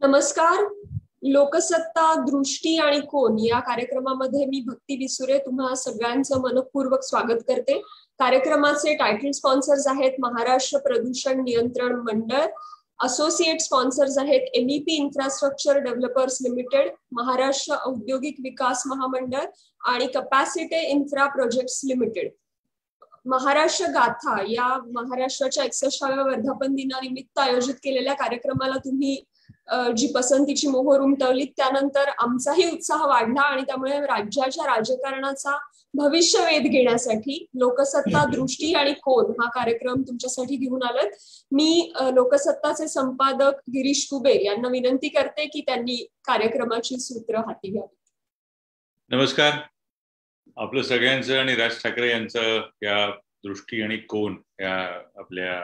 नमस्कार. लोकसत्ता दृष्टी आणि कोन या कार्यक्रमामध्ये मी भक्ती विसुरे तुम्हा सगळ्यांचं मनपूर्वक स्वागत करते. कार्यक्रमाचे टायटल स्पॉन्सर्स आहेत महाराष्ट्र प्रदूषण नियंत्रण मंडळ, असोसिएट स्पॉन्सर्स आहेत MEP infrastructure developers limited, Maharashtra औद्योगिक विकास महामंडळ आणि capacity infra projects limited. Maharashtra गाथा या महाराष्ट्राच्या 61व्या वर्धापन दिनानिमित्त आयोजित केलेल्या कार्यक्रमाला तुम्ही जी पसंतीची मोहर उमटवली, त्यानंतर आमचाही उत्साह वाढला आणि त्यामुळे राज्याच्या राजकारणाचा भविष्यवेध घेण्यासाठी लोकसत्ता दृष्टी आणि कोन हा कार्यक्रम तुमच्यासाठी घेऊन आलोय. मी लोकसत्ताचे संपादक गिरीश कुबेर यांना विनंती करते की त्यांनी कार्यक्रमाची सूत्र हाती घ्यावी. नमस्कार. आपलं सगळ्यांचं आणि राज ठाकरे यांचं या दृष्टी आणि कोन या आपल्या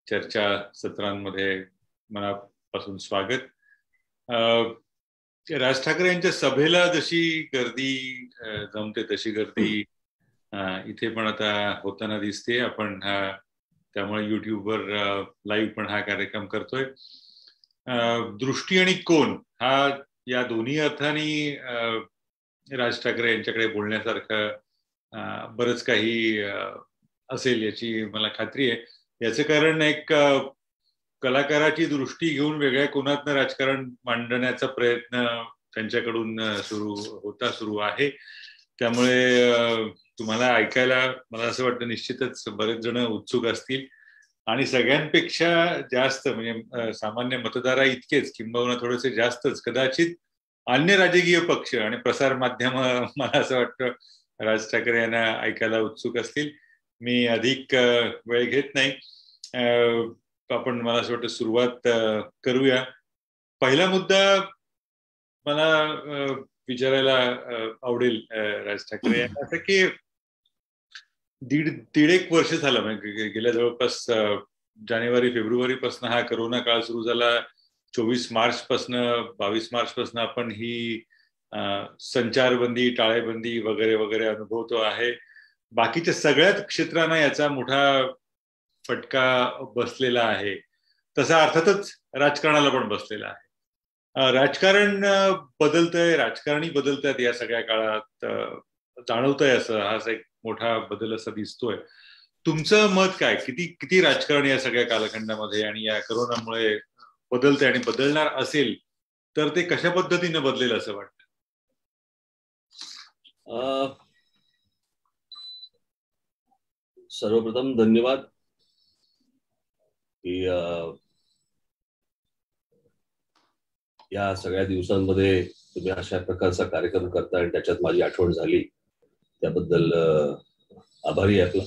चर्चा सत्रांमध्ये मनापासून स्वागत. राज ठाकरे यांच्या सभेला जशी गर्दी जमते तशी गर्दी इथे पण आता होताना दिसते. आपण त्यामुळे युट्यूबवर लाईव्ह पण हा कार्यक्रम करतोय. दृष्टी आणि कोन हा या दोन्ही अर्थाने राज ठाकरे यांच्याकडे बोलण्यासारखं बरंच काही असेल याची मला खात्री आहे. याचं कारण एक कलाकाराची दृष्टी घेऊन वेगळ्या कोनातनं राजकारण मांडण्याचा प्रयत्न त्यांच्याकडून सुरू आहे. त्यामुळे तुम्हाला ऐकायला मला असं वाटतं निश्चितच बरेच जण उत्सुक असतील आणि सगळ्यांपेक्षा जास्त म्हणजे सामान्य मतदारा इतकेच किंबहुना थोडेसे जास्तच कदाचित अन्य राजकीय पक्ष आणि प्रसार माध्यम मला असं वाटतं राज ठाकरे यांना ऐकायला उत्सुक असतील. मी अधिक वेळ घेत नाही. आपण मला असं वाटतं सुरुवात करूया. पहिला मुद्दा मला विचारायला आवडेल राज ठाकरे यांना असं की दीड एक वर्ष झालं म्हणजे गेल्या जवळपास जानेवारी फेब्रुवारी पासून हा करोना काळ सुरू झाला. 22 मार्च पासून आपण ही संचारबंदी टाळेबंदी वगैरे वगैरे अनुभवतो आहे. बाकीच्या सगळ्याच क्षेत्रांना याचा मोठा फटका बसलेला आहे. तसा अर्थातच राजकारणाला पण बसलेला आहे. राजकारण बदलतंय, राजकारणी बदलतात या सगळ्या काळात जाणवतंय असं हा एक मोठा बदल असा दिसतोय. तुमचं मत काय? किती राजकारण या सगळ्या कालखंडामध्ये आणि या करोनामुळे बदलते आणि बदलणार असेल तर ते कशा पद्धतीने बदलेल असं वाटतं? सर्वप्रथम धन्यवाद की या सगळ्या दिवसांमध्ये तुम्ही अशा प्रकारचा कार्यक्रम करता आणि त्याच्यात माझी आठवण झाली त्याबद्दल आभारी आहे आपला.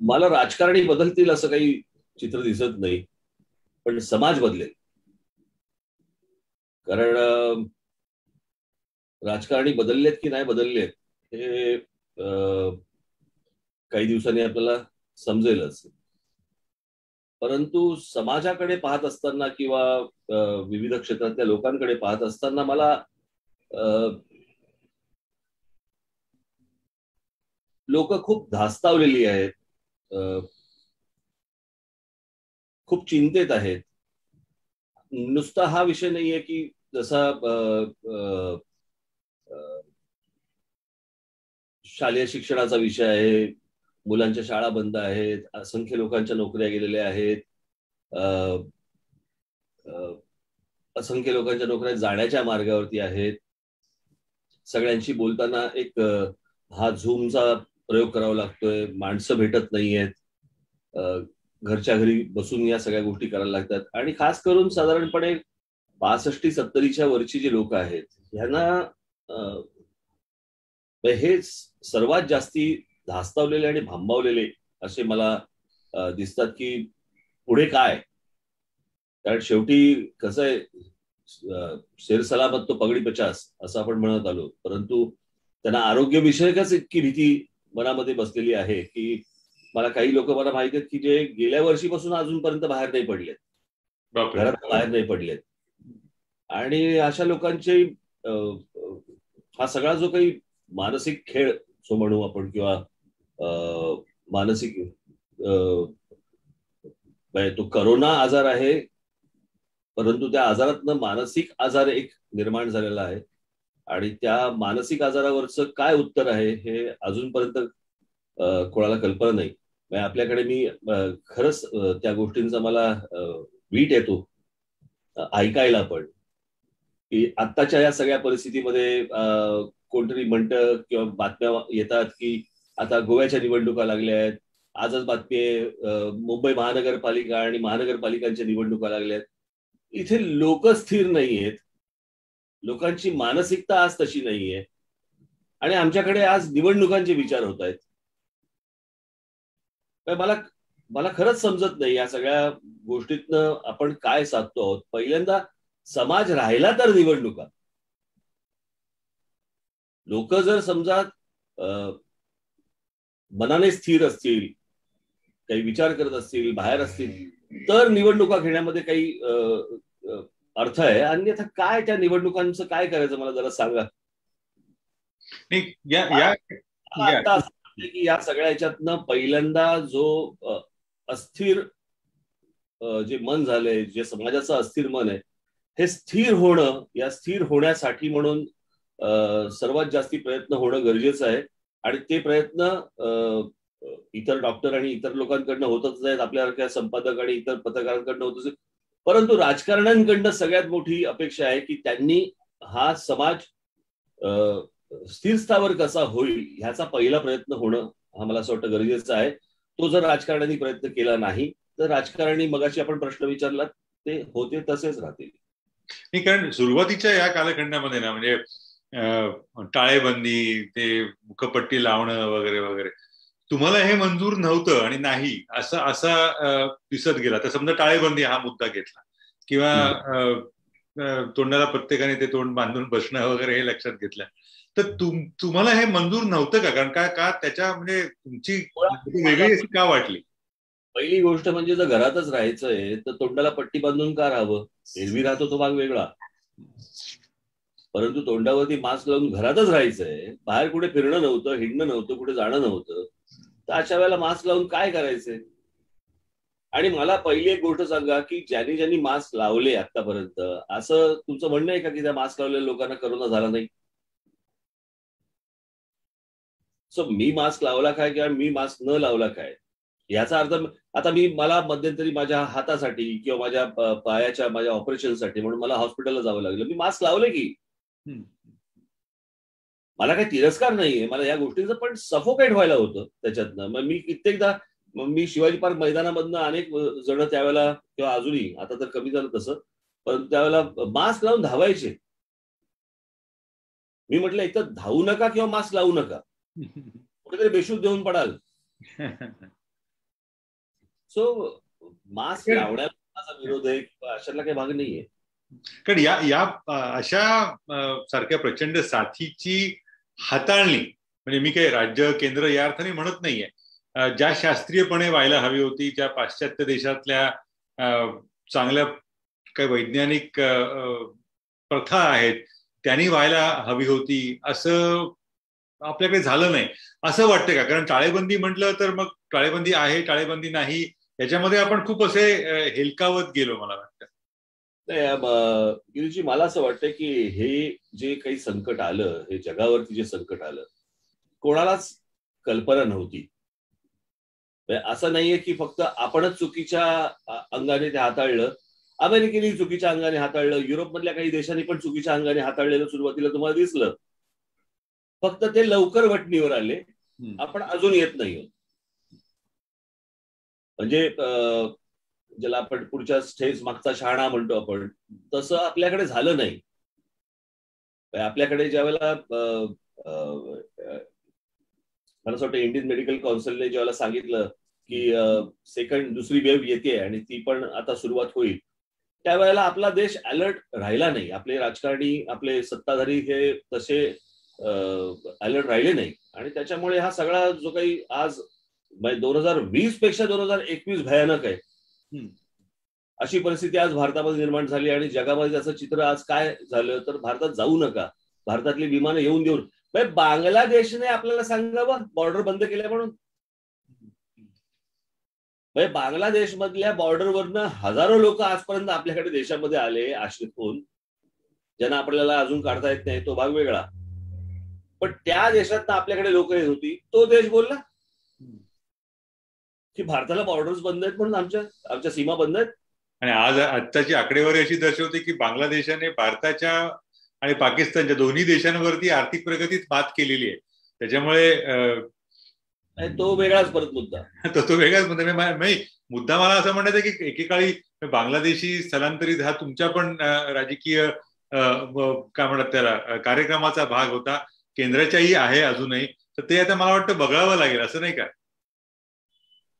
मला राजकारणी बदलतील असं काही चित्र दिसत नाही, पण समाज बदलेल. कारण राजकारणी बदललेत की नाही बदललेत हे काही दिवसांनी आपल्याला समजेलच. परंतु समाजाकडे पाहत असताना किंवा विविध क्षेत्रातल्या लोकांकडे पाहत असताना मला लोक खूप धास्तावलेली आहेत, खूप चिंतेत आहेत. नुसता हा विषय नाहीये की जसा शालेय शिक्षणाचा विषय आहे, मुलांच्या शाळा बंद आहेत, असंख्य लोकांच्या नोकऱ्या गेलेल्या आहेत, असंख्य लोकांच्या नोकऱ्या जाण्याच्या मार्गावरती आहेत. सगळ्यांशी बोलताना एक हा झूमचा प्रयोग करावा लागतोय, माणसं भेटत नाहीयेत, घरच्या घरी बसून या सगळ्या गोष्टी करायला लागतात. आणि खास करून साधारणपणे 65-70च्या वरची जी लोक आहेत ह्यांना हे सर्वात जास्ती धास्तावलेले आणि भांबावलेले असे मला दिसतात की पुढे काय. कारण शेवटी कसं आहे, शेर सलामत तो पगडी 50 असं आपण म्हणत आलो, परंतु त्यांना आरोग्य विषयकच इतकी भीती मनामध्ये बसलेली आहे की मला काही लोक मला माहिती आहेत की जे गेल्या वर्षीपासून अजूनपर्यंत बाहेर नाही पडलेत, घरात बाहेर नाही पडलेत. आणि अशा लोकांचे हा सगळा जो काही मानसिक खेळ सो म्हणू आपण किंवा मानसिक तो करोना आजार आहे, परंतु त्या आजारातनं मानसिक आजार एक निर्माण झालेला आहे आणि त्या मानसिक आजारावरचं काय उत्तर आहे हे अजूनपर्यंत कोणाला कल्पना नाही. आपल्याकडे मी खरंच त्या गोष्टींचा मला वीट येतो ऐकायला पण, की आत्ताच्या या सगळ्या परिस्थितीमध्ये कोणतरी म्हणतं किंवा बातम्या येतात की आता गोव्याच्या निवडणुका लागल्या आहेत, आजच बातमी आहे मुंबई महानगरपालिका आणि महानगरपालिकांच्या निवडणुका लागल्या आहेत. इथे लोक स्थिर नाहीयेत, लोकांची मानसिकता आज तशी नाहीये आणि आमच्याकडे आज निवडणुकांचे विचार होत आहेत. मला खरंच समजत नाही या सगळ्या गोष्टीतनं आपण काय साधतो आहोत. पहिल्यांदा समाज राहिला तर निवडणुका. लोक जर समजा मनाने स्थिर असतील, काही विचार करत असतील, बाहेर असतील, तर निवडणुका घेण्यामध्ये काही अर्थ आहे. अन्यथा काय त्या निवडणुकांचं काय करायचं मला जरा सांगा. की या सगळ्या ह्याच्यातनं पहिल्यांदा जो अस्थिर जे मन झालंय, जे समाजाचं अस्थिर मन आहे, हे स्थिर होणं, या स्थिर होण्यासाठी म्हणून सर्वात जास्ती प्रयत्न होणं गरजेचं आहे. आणि ते प्रयत्न इतर डॉक्टर आणि इतर लोकांकडनं होतच आहेत, आपल्यासारख्या संपादक आणि इतर पत्रकारांकडनं होतच आहेत. परंतु राजकारण्यांकडनं सगळ्यात मोठी अपेक्षा आहे की त्यांनी हा समाज स्थिर स्थावर कसा होईल ह्याचा पहिला प्रयत्न होणं हा मला असं वाटतं गरजेचं आहे. तो जर राजकारण्यांनी प्रयत्न केला नाही तर राजकारणी, मगाशी आपण प्रश्न विचारला, ते होते तसेच राहतील. नाही, कारण सुरुवातीच्या या कालखंडामध्ये ना, म्हणजे टाळेबंदी, ते मुखपट्टी लावणं वगैरे वगैरे, तुम्हाला हे मंजूर नव्हतं आणि नाही असं दिसत गेला. तर समजा टाळेबंदी हा मुद्दा घेतला किंवा तोंडाला प्रत्येकाने ते तोंड बांधून बसणं वगैरे हे लक्षात घेतलं, तर तुम्हाला हे मंजूर नव्हतं का? कारण का त्याच्या म्हणजे तुमची वेगळी अशी का वाटली? पहिली गोष्ट म्हणजे जर घरातच राहायचंय तर तोंडाला पट्टी बांधून का राहावं? एरवी राहतो तो भाग वेगळा, परंतु तोंडावरती मास्क लावून घरातच राहायचंय, बाहेर कुठे फिरणं नव्हतं, हिंडणं नव्हतं, कुठे जाणं नव्हतं, तर अशा वेळेला मास्क लावून काय करायचंय? आणि मला पहिली एक गोष्ट सांगा की ज्यांनी मास्क लावले आतापर्यंत, असं तुमचं म्हणणं आहे का की त्या मास्क लावलेल्या लोकांना करोना झाला नाही? सो मी मास्क लावला काय किंवा मी मास्क न लावला काय याचा अर्थ, आता मला मध्यंतरी माझ्या हातासाठी किंवा माझ्या पायाच्या माझ्या ऑपरेशनसाठी म्हणून मला हॉस्पिटलला जावं लागलं, मी मास्क लावले की. मला काही तिरस्कार नाहीये, मला या गोष्टीचं पण सफोकेट व्हायला होतं त्याच्यातनं. मग मी कित्येकदा मी शिवाजी पार्क मैदानामधनं अनेक जण त्यावेळेला, किंवा अजूनही, आता तर कमी झालं तसं, परंतु त्यावेळेला मास्क लावून धावायचे. मी म्हटलं एक तर धावू नका किंवा मास्क लावू नका, कुठेतरी बेशुद्ध देऊन पडाल. सो मास्क लावण्याचा विरोध आहे किंवा अशातला काही भाग नाहीये. कारण या अशा सारख्या प्रचंड साथीची हाताळणी, म्हणजे मी काही राज्य केंद्र या अर्थाने म्हणत नाहीये, ज्या शास्त्रीयपणे व्हायला हवी होती, ज्या पाश्चात्य देशातल्या चांगल्या काही वैज्ञानिक प्रथा आहेत त्यांनी व्हायला हवी होती, असं आपल्याकडे झालं नाही असं वाटतं का? कारण टाळेबंदी म्हटलं तर मग टाळेबंदी आहे, टाळेबंदी नाही, याच्यामध्ये आपण खूप असे हेलकावत गेलो मला वाटतं. गिरीजी, मला असं वाटतं की हे जे काही संकट आलं, हे जगावरती जे संकट आलं, कोणालाच कल्पना नव्हती. असं नाहीये की फक्त आपणच चुकीच्या अंगाने ते हाताळलं, अमेरिकेने चुकीच्या अंगाने हाताळलं, युरोपमधल्या काही देशांनी पण चुकीच्या अंगाने हाताळलेलं सुरुवातीला तुम्हाला दिसलं. फक्त ते लवकर वटणीवर आले, आपण अजून येत नाही. म्हणजे ज्याला आपण पुढच्या स्टेज मागचा शहाणा म्हणतो आपण, तसं आपल्याकडे झालं नाही. आपल्याकडे ज्यावेळेला मला असं वाटतं इंडियन मेडिकल काउन्सिलने ज्यावेळेला सांगितलं की दुसरी वेव्ह येते आणि ती पण आता सुरुवात होईल, त्यावेळेला आपला देश अलर्ट राहिला नाही. आपले राजकारणी, आपले सत्ताधारी हे तसे अलर्ट राहिले नाही आणि त्याच्यामुळे हा सगळा जो काही आज 2020 पेक्षा 2021 भयानक आहे, अशी परिस्थिती आज भारतामध्ये निर्माण झाली. आणि जगामध्ये त्याचं चित्र आज काय झालं तर, भारतात जाऊ नका, भारतातली विमानं येऊन देऊन, बांगलादेशने आपल्याला सांगावं बॉर्डर बंद केल्या म्हणून. म्हणजे बांगलादेश मधल्या बॉर्डरवरनं हजारो लोक आजपर्यंत आपल्याकडे देशामध्ये आले आश्रित होऊन, ज्यांना आपल्याला अजून काढता येत नाही तो भाग वेगळा, पण त्या देशात आपल्याकडे लोक येत होती. तो देश बोलला की भारताला बॉर्डर्स बंद आहेत म्हणून आमच्या सीमा बंद आहेत. आणि आत्ताची आकडेवारी अशी दर्शवते की बांगलादेशाने भारताच्या आणि पाकिस्तानच्या दोन्ही देशांवरती आर्थिक प्रगतीत मात केलेली आहे. त्याच्यामुळे तो वेगळाच परत मुद्दा, तो वेगळाच मुद्दा मला असं म्हणायचं की एकेकाळी बांगलादेशी स्थलांतरित हा तुमच्या पण राजकीय काय म्हणतात त्याला कार्यक्रमाचा भाग होता, केंद्राच्याही आहे अजूनही. तर ते आता मला वाटतं बघावं लागेल, असं नाही का?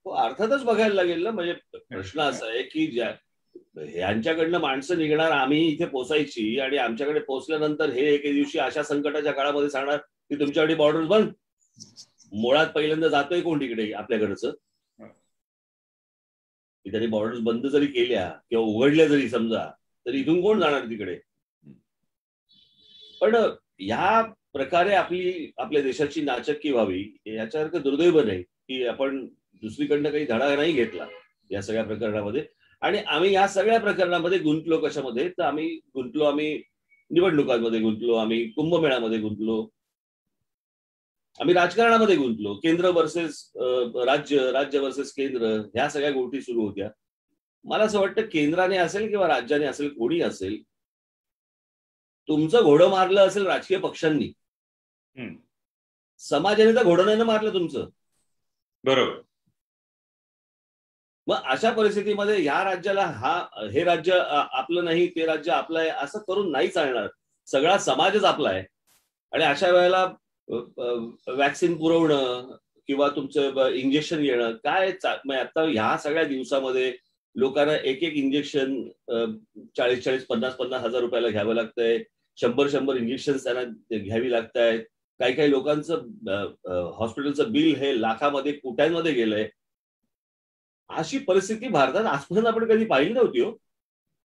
अर्थातच बघायला लागेल ना. म्हणजे प्रश्न असा आहे की यांच्याकडनं माणसं निघणार, आम्ही इथे पोचायची, आणि आमच्याकडे पोहोचल्यानंतर हे एके दिवशी अशा संकटाच्या काळामध्ये सांगणार की तुमच्याकडे बॉर्डर्स बंद. मुळात पहिल्यांदा जातोय कोण तिकडे आपल्याकडचं? की त्यांनी बॉर्डर्स बंद जरी केल्या किंवा उघडल्या जरी समजा, तरी इथून कोण जाणार तिकडे? पण या प्रकारे आपल्या देशाची नाचक्की व्हावी याच्यासारखं दुर्दैव नाही की आपण दुसरीकडनं काही धडा नाही घेतला या सगळ्या प्रकरणामध्ये. आणि आम्ही या सगळ्या प्रकरणामध्ये गुंतलो कशामध्ये? तर आम्ही निवडणुकांमध्ये गुंतलो, आम्ही कुंभमेळ्यामध्ये गुंतलो, आम्ही राजकारणामध्ये गुंतलो. केंद्र वर्सेस राज्य वर्सेस केंद्र, ह्या सगळ्या गोष्टी सुरू होत्या. मला असं वाटतं केंद्राने असेल किंवा राज्याने असेल, कोणी असेल, तुमचं घोडं मारलं असेल राजकीय पक्षांनी, समाजाने तर घोडं नाही मारलं तुमचं. बरोबर. मग अशा परिस्थितीमध्ये ह्या राज्याला हे राज्य आपलं नाही, ते राज्य आपलं आहे असं करून नाही चालणार. सगळा समाजच आपला आहे. आणि अशा वेळेला वॅक्सिन पुरवणं किंवा तुमचं इंजेक्शन घेणं काय, आता ह्या सगळ्या दिवसामध्ये लोकांना एक इंजेक्शन 40,000, 50,000 हजार रुपयाला घ्यावं लागतंय. 100 इंजेक्शन त्यांना घ्यावी लागत आहेत. काही लोकांचं हॉस्पिटलचं बिल हे लाखामध्ये, कोट्यांमध्ये गेलंय. अशी परिस्थिती भारतात आजपर्यंत आपण कधी पाहिली नव्हती हो.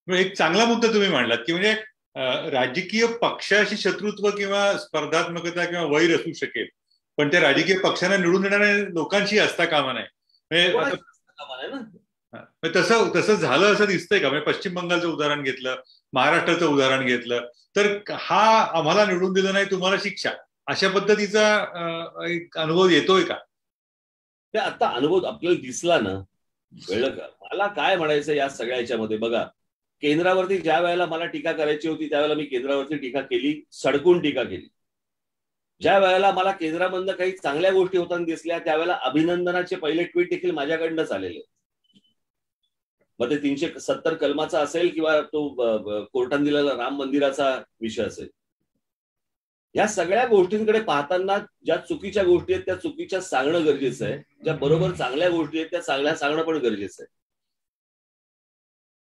एक चांगला मुद्दा तुम्ही मांडलात की म्हणजे राजकीय पक्षाशी शत्रुत्व किंवा स्पर्धात्मकता किंवा वैर असू शकेल, पण त्या राजकीय पक्षांना निवडून येणाऱ्या लोकांशी असता कामा नये. तसं झालं असं दिसतंय का? म्हणजे पश्चिम बंगालचं उदाहरण घेतलं, महाराष्ट्राचं उदाहरण घेतलं, तर हा आम्हाला निवडून दिलं नाही, तुम्हाला शिक्षा, अशा पद्धतीचा एक अनुभव येतोय का? ते आता अनुभव आपल्याला दिसला ना, कळलं का? मला काय म्हणायचं या सगळ्या याच्यामध्ये, बघा, केंद्रावरती ज्या वेळेला मला टीका करायची होती त्यावेळेला मी केंद्रावरती टीका केली, सडकून टीका केली. ज्या वेळेला मला केंद्रामधनं काही चांगल्या गोष्टी होताना दिसल्या त्यावेळेला अभिनंदनाचे पहिले ट्विट देखील माझ्याकडनंच आलेले. मग ते 370 कलमाचा असेल किंवा तो कोर्टाने दिलेला राम मंदिराचा विषय असेल, या सगळ्या गोष्टींकडे पाहताना ज्या चुकीच्या गोष्टी आहेत त्या चुकीच्या सांगणं गरजेचं आहे, ज्या बरोबर चांगल्या गोष्टी आहेत त्या चांगल्या सांगणं पण गरजेचं आहे.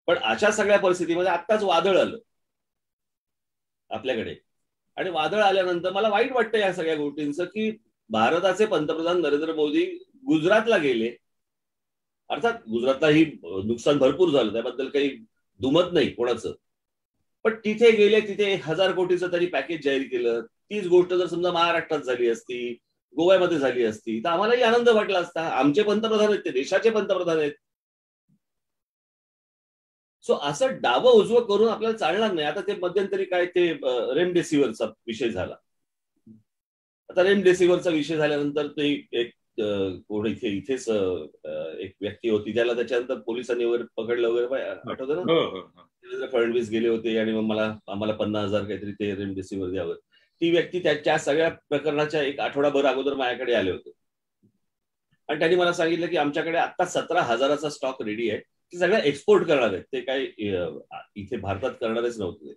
पण अशा सगळ्या परिस्थितीमध्ये आत्ताच वादळ आलं आपल्याकडे, आणि वादळ आल्यानंतर मला वाईट वाटतं या सगळ्या गोष्टींचं की भारताचे पंतप्रधान नरेंद्र मोदी गुजरातला गेले. अर्थात गुजरातलाही नुकसान भरपूर झालं, त्याबद्दल काही दुमत नाही कोणाचं, पण तिथे गेले, तिथे 1,000 कोटीचं तरी पॅकेज जाहीर केलं. तीच गोष्ट जर समजा महाराष्ट्रात झाली असती, गोव्यामध्ये झाली असती, तर आम्हालाही आनंद वाटला असता. आमचे पंतप्रधान आहेत, ते देशाचे पंतप्रधान आहेत. सो असं डावं उजवं करून आपल्याला चालणार नाही. आता ते मध्यंतरी काय ते रेमडेसिवीरचा विषय झाला. आता रेमडेसिवीरचा विषय झाल्यानंतर ते एक कोण इथेच एक व्यक्ती होती, त्याला त्याच्यानंतर पोलिसांनी वगैरे पकडलं वगैरे, आठवतं ना? देवेंद्र फडणवीस गेले होते आणि मग आम्हाला 50,000 काहीतरी ते रेमडेसिवीर द्यावं. ती व्यक्ती त्या सगळ्या प्रकरणाच्या एक आठवडाभर अगोदर माझ्याकडे आले होते आणि त्यांनी मला सांगितलं की आमच्याकडे आता 17,000चा स्टॉक रेडी आहे, ते सगळं एक्सपोर्ट करणार आहेत, ते काय इथे भारतात करणारच नव्हते.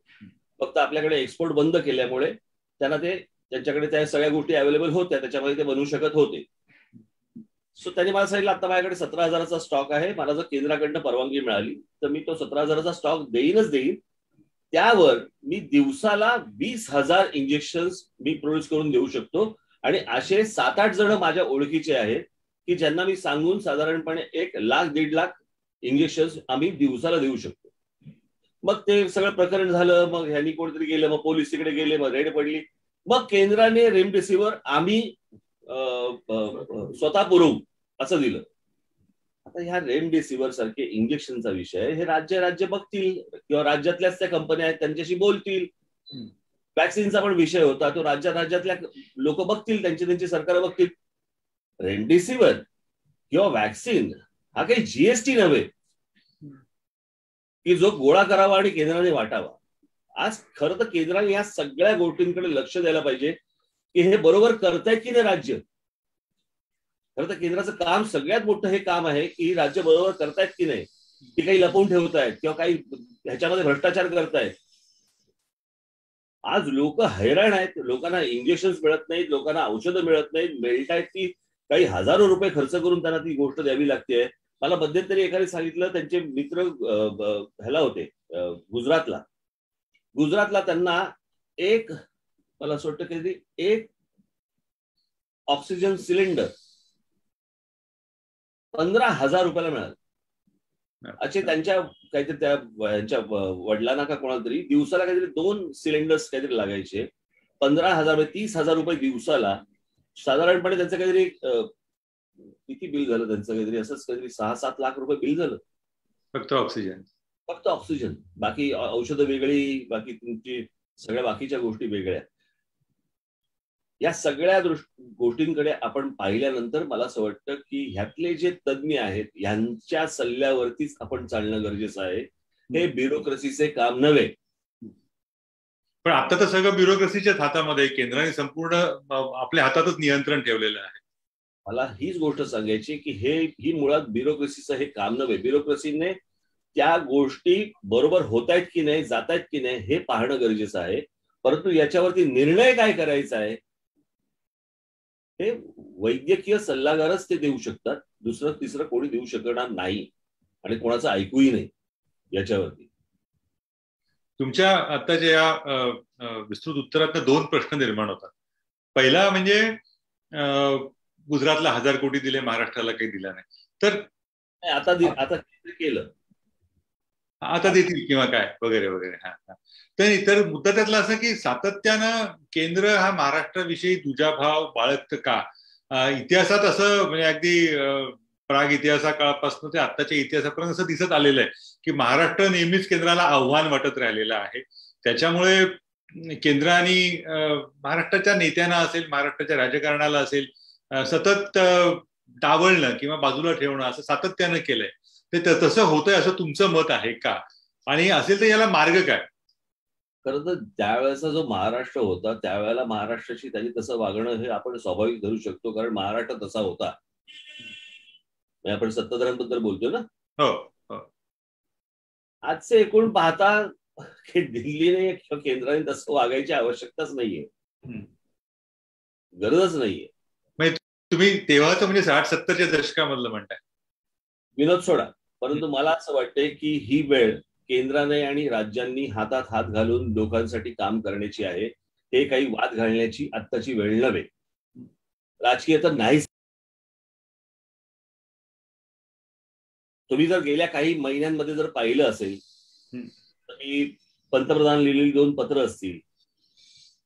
फक्त आपल्याकडे एक्सपोर्ट बंद केल्यामुळे त्यांच्याकडे त्या सगळ्या गोष्टी अवेलेबल होत्या, त्याच्यामध्ये ते बनवू शकत होते. सो त्यांनी मला सांगितलं आता माझ्याकडे 17,000चा स्टॉक आहे, मला जर केंद्राकडनं परवानगी मिळाली तर मी तो 17,000चा स्टॉक देईन. त्यावर मी दिवसाला 20,000 इंजेक्शन मी प्रोड्यूस करून देऊ शकतो. आणि असे 7-8 जण माझ्या ओळखीचे आहेत की ज्यांना मी सांगून साधारणपणे 1,00,000-1.5 लाख इंजेक्शन आम्ही दिवसाला देऊ शकतो. मग ते सगळं प्रकरण झालं, मग ह्यांनी कोणतरी गेलं, मग पोलीस तिकडे गेले, मग रेड पडली, मग केंद्राने रेमडेसिवीर आम्ही स्वतः पुरवू असं दिलं. आता ह्या रेमडेसिवीर सारखे इंजेक्शनचा विषय हे राज्य बघतील किंवा राज्यातल्याच त्या कंपन्या आहेत त्यांच्याशी बोलतील. वॅक्सिनचा पण विषय होता, तो राज्यातल्या लोक बघतील, त्यांची सरकार बघतील. रेमडेसिवीर किंवा वॅक्सिन हा काही जीएसटी नव्हे की जो गोळा करावा आणि केंद्राने वाटावा. आज खरं तर केंद्राने या सगळ्या गोष्टींकडे लक्ष द्यायला पाहिजे की हे बरोबर करतायत की नाही राज्य. खरं तर केंद्राचं काम सगळ्यात मोठं हे काम आहे की राज्य बरोबर करतायत की नाही, की काही लपवून ठेवतायत किंवा काही ह्याच्यामध्ये भ्रष्टाचार करतायत. आज लोक हैराण आहेत, लोकांना इंजेक्शन मिळत नाहीत, लोकांना औषधं मिळत नाहीत, मिळतायत ती काही हजारो रुपये खर्च करून त्यांना ती गोष्ट द्यावी लागते. मला मध्यंतरी एकाने सांगितलं, त्यांचे मित्र ह्याला होते गुजरातला त्यांना मला असं वाटतं काहीतरी एक ऑक्सिजन सिलेंडर 15,000 रुपयाला मिळालं. असे त्यांच्या काहीतरी त्यांच्या वडिलांना का कोणाला तरी दिवसाला काहीतरी 2 सिलेंडर्स काहीतरी लागायचे. 15,000 30,000 रुपये दिवसाला. साधारणपणे त्यांचं काहीतरी किती बिल झालं त्यांचं, काहीतरी असंच काहीतरी 6-7 लाख रुपये बिल झालं फक्त ऑक्सिजन. बाकी औषधं वेगळी, बाकी तुमची सगळ्या बाकीच्या गोष्टी वेगळ्या. या सगळ्या गोष्टींकडे आपण पाहिल्यानंतर मला असं वाटतं की ह्यातले जे तज्ज्ञ आहेत यांच्या सल्ल्यावरतीच आपण चालणं गरजेचं आहे. हे ब्युरोक्रेसीचे काम नव्हे. पण आता तर सगळं ब्युरोक्रेसीच्याच हातामध्ये, केंद्राने संपूर्ण आपल्या हातातच नियंत्रण ठेवलेलं आहे. मला हीच गोष्ट सांगायची की ही मुळात ब्युरोक्रेसीचं हे काम नव्हे. ब्युरोक्रेसीने त्या गोष्टी बरोबर होत आहेत की नाही, जात आहेत की नाही हे पाहणं गरजेचं आहे. परंतु याच्यावरती निर्णय काय करायचा आहे हे वैद्यकीय सल्लागारच ते देऊ शकतात. दुसरं तिसरं कोणी देऊ शकणार नाही आणि कोणाचं ऐकूही नाही याच्यावरती. तुमच्या आताच्या या विस्तृत उत्तरात 2 प्रश्न निर्माण होतात. पहिला म्हणजे गुजरातला 1000 कोटी दिले, महाराष्ट्राला काही दिला नाही, तर आता केलं, आता देतील किंवा काय वगैरे वगैरे. तर मुद्दा त्यातला असं की सातत्यानं केंद्र हा महाराष्ट्राविषयी दुजाभाव बाळगतं का? इतिहासात असं म्हणजे अगदी प्राग इतिहासा काळापासून ते आत्ताच्या इतिहासापर्यंत असं दिसत आलेलं आहे की महाराष्ट्र नेहमीच केंद्राला आव्हान वाटत राहिलेलं आहे. त्याच्यामुळे केंद्राने महाराष्ट्राच्या नेत्यांना असेल, महाराष्ट्राच्या राजकारणाला असेल, सतत डावलणं किंवा बाजूला ठेवणं असं सातत्यानं केलंय. ते तसं होतंय असं तुमचं मत आहे का? आणि असेल तर याला मार्ग काय? खरं तर त्यावेळेचा जो महाराष्ट्र होता त्यावेळेला महाराष्ट्राशी त्यांनी तसं वागणं हे आपण स्वाभाविक धरू शकतो, कारण महाराष्ट्र तसा होता. आपण सत्ताधाऱ्यांबद्दल बोलतोय ना. हो. आजचे एकूण पाहता दिल्लीने किंवा केंद्राने तसं वागायची आवश्यकताच नाहीये, गरजच नाहीये. तुम्ही तेव्हाच म्हणजे 60-70च्या दशकामधलं म्हणताय. विनोद सोडा, परंतु मला असं वाटतंय की ही वेळ केंद्राने आणि राज्यांनी हातात हात घालून लोकांसाठी काम करण्याची आहे. हे काही वाद घालण्याची आत्ताची वेळ नव्हे. राजकीय तर नाहीच. तुम्ही जर गेल्या काही महिन्यांमध्ये जर पाहिलं असेल तर मी पंतप्रधान लिहिलेली 2 पत्र असतील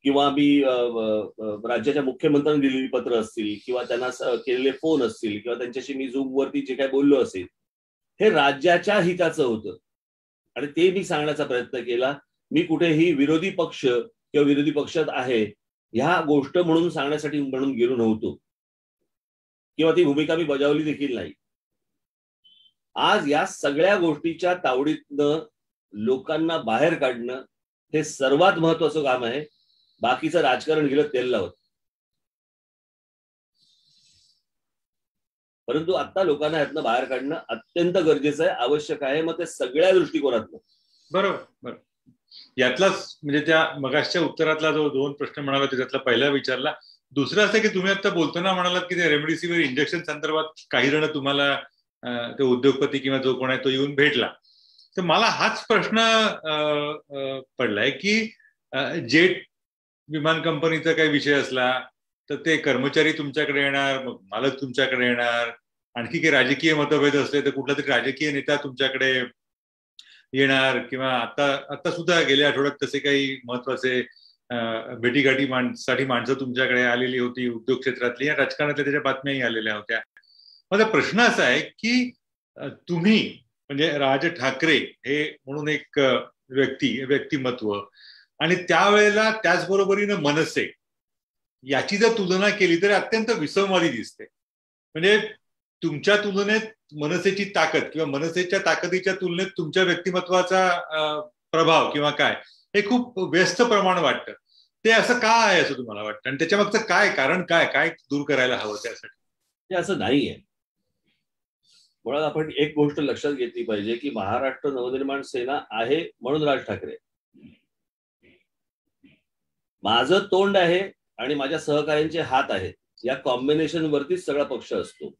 किंवा मी राज्याच्या मुख्यमंत्र्यांनी लिहिलेली पत्र असतील किंवा त्यांना केलेले फोन असतील किंवा त्यांच्याशी मी झूम वरती जे काय बोललो असेल, हे राज्याच्या हिताचं होतं आणि ते मी सांगण्याचा प्रयत्न केला. मी कुठेही विरोधी पक्ष किंवा विरोधी पक्षात आहे ह्या गोष्ट म्हणून सांगण्यासाठी म्हणून गेलो नव्हतो किंवा ती भूमिका मी बजावली देखील नाही. आज या सगळ्या गोष्टीच्या तावडीतनं लोकांना बाहेर काढणं हे सर्वात महत्वाचं काम आहे. बाकीचं राजकारण गेलं तेल लावत. परंतु आता लोकांना यातनं बाहेर काढणं अत्यंत गरजेचं आहे, आवश्यक आहे. मग ते सगळ्या दृष्टिकोनातनं. बरोबर. यातलाच म्हणजे त्या मगाशच्या उत्तरातला जो 2 प्रश्न म्हणाला त्यातला पहिला विचारला. दुसरं असं की तुम्ही आता बोलताना म्हणालात की ते रेमडेसिवीर इंजेक्शन संदर्भात काही जण तुम्हाला ते उद्योगपती किंवा जो कोण आहे तो येऊन भेटला. तर मला हाच प्रश्न पडलाय की जेट विमान कंपनीचा काही विषय असला तर ते कर्मचारी तुमच्याकडे येणार, मग मालक तुमच्याकडे येणार, आणखी काही राजकीय मतभेद असले तर कुठला तरी राजकीय नेता तुमच्याकडे येणार, किंवा आता सुद्धा गेल्या आठवड्यात तसे काही महत्वाचे भेटीगाठीसाठी माणसं तुमच्याकडे आलेली होती, उद्योग क्षेत्रातली, राजकारणातल्या त्याच्या बातम्याही आलेल्या होत्या. माझा प्रश्न असा आहे की तुम्ही म्हणजे राज ठाकरे हे म्हणून एक व्यक्तिमत्व आणि त्यावेळेला त्याचबरोबरीनं मनसे याची जर तुलना केली तर अत्यंत विसंवादी दिसते. म्हणजे तुमच्या तुलनेत मनसेची ताकद किंवा मनसेच्या ताकदीच्या तुलनेत तुमच्या व्यक्तिमत्वाचा प्रभाव किंवा काय हे खूप व्यस्त प्रमाण वाटतं. ते असं का आहे असं तुम्हाला वाटतं आणि त्याच्या मागचं काय कारण काय दूर करायला हवं त्यासाठी? ते असं नाहीये. मुळात आपण एक गोष्ट लक्षात घेतली पाहिजे की महाराष्ट्र नवनिर्माण सेना आहे म्हणून राज ठाकरे. माझं तोंड आहे आणि माझ्या सहकार्यांचे हात आहेत, या कॉम्बिनेशन वरतीच सगळा पक्ष असतो.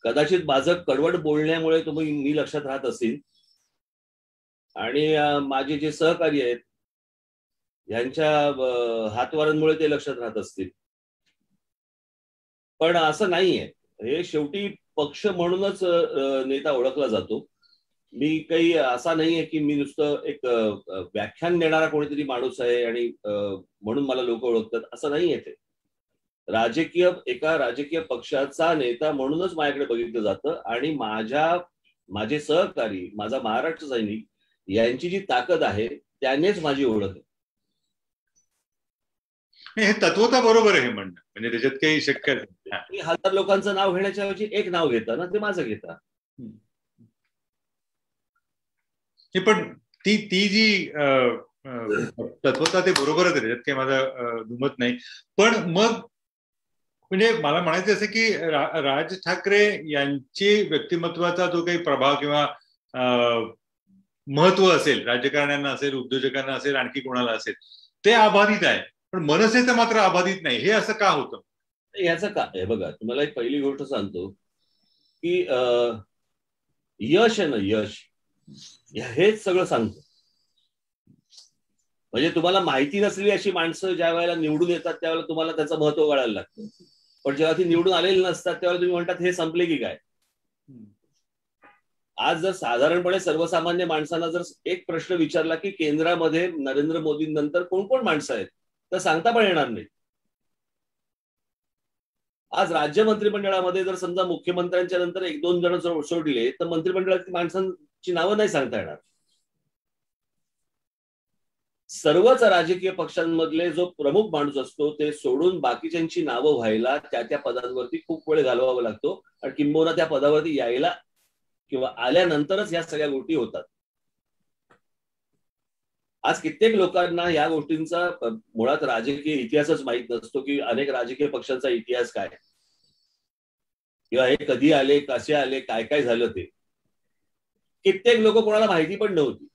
कदाचित माझं कडवट बोलण्यामुळे मी लक्षात राहत असेल आणि माझे जे सहकारी आहेत यांच्या हातवारांमुळे ते लक्षात राहत असतील, पण असं नाहीये. हे शेवटी पक्ष म्हणूनच नेता ओळखला जातो. मी काही असा नाहीये की मी नुसतं एक व्याख्यान देणारा कोणीतरी माणूस आहे आणि म्हणून मला लोक ओळखतात, असं नाहीये. ते एका राजकीय पक्षाचा नेता म्हणूनच माझ्याकडे बघितलं जातं आणि माझे सहकारी, माझा महाराष्ट्र सैनिक यांची जी ताकद आहे त्यानेच माझी ओळख आहे. हे तत्वता बरोबर आहे हे म्हणणं, म्हणजे त्याच्यात काही शक्य नाही. 1000 लोकांचं नाव घेण्याच्या ऐवजी एक नाव घेता ना, ते माझं घेता. पण ती जी तत्वता ते बरोबरच आहे, त्याच्यात काही माझं दुमत नाही. पण मग म्हणजे मला म्हणायचं असं की राज ठाकरे यांची व्यक्तिमत्वाचा जो काही प्रभाव किंवा महत्व असेल, राजकारण्यांना असेल, उद्योजकांना असेल, आणखी कोणाला असेल, ते अबाधित आहे. पण मनसेचं मात्र अबाधित नाही. हे असं का होतं? याचं का आहे बघा, तुम्हाला एक पहिली गोष्ट सांगतो की यश आहे ना, यश हेच सगळं सांगतं. म्हणजे तुम्हाला माहिती नसलेली अशी माणसं ज्या वेळेला निवडून येतात त्यावेळेला तुम्हाला त्याचं महत्व कळायला लागतं. पण जेव्हा ती निवडून आलेली नसतात त्यावेळेला तुम्ही म्हणतात हे संपले की काय. आज जर साधारणपणे सर्वसामान्य माणसांना जर एक प्रश्न विचारला की केंद्रामध्ये नरेंद्र मोदींनंतर कोण कोण माणसं आहेत, तर सांगता पण येणार नाही. आज राज्य मंत्रिमंडळामध्ये जर समजा मुख्यमंत्र्यांच्या नंतर 1-2 जण सोडले तर मंत्रिमंडळातील माणसांची नावं नाही सांगता येणार. सर्वच राजकीय पक्षांमधले जो प्रमुख माणूस असतो ते सोडून बाकीच्यांची नावं व्हायला त्या पदांवरती खूप वेळ घालवावा लागतो आणि किंबहुना त्या पदावरती यायला किंवा आल्यानंतरच या सगळ्या गोष्टी होतात. आज कित्येक लोकांना या गोष्टींचा मुळात राजकीय इतिहासच माहीत नसतो की अनेक राजकीय पक्षांचा इतिहास काय किंवा हे कधी आले, कसे आले, काय काय झालं ते. कित्येक लोक कोणाला माहिती पण नव्हती,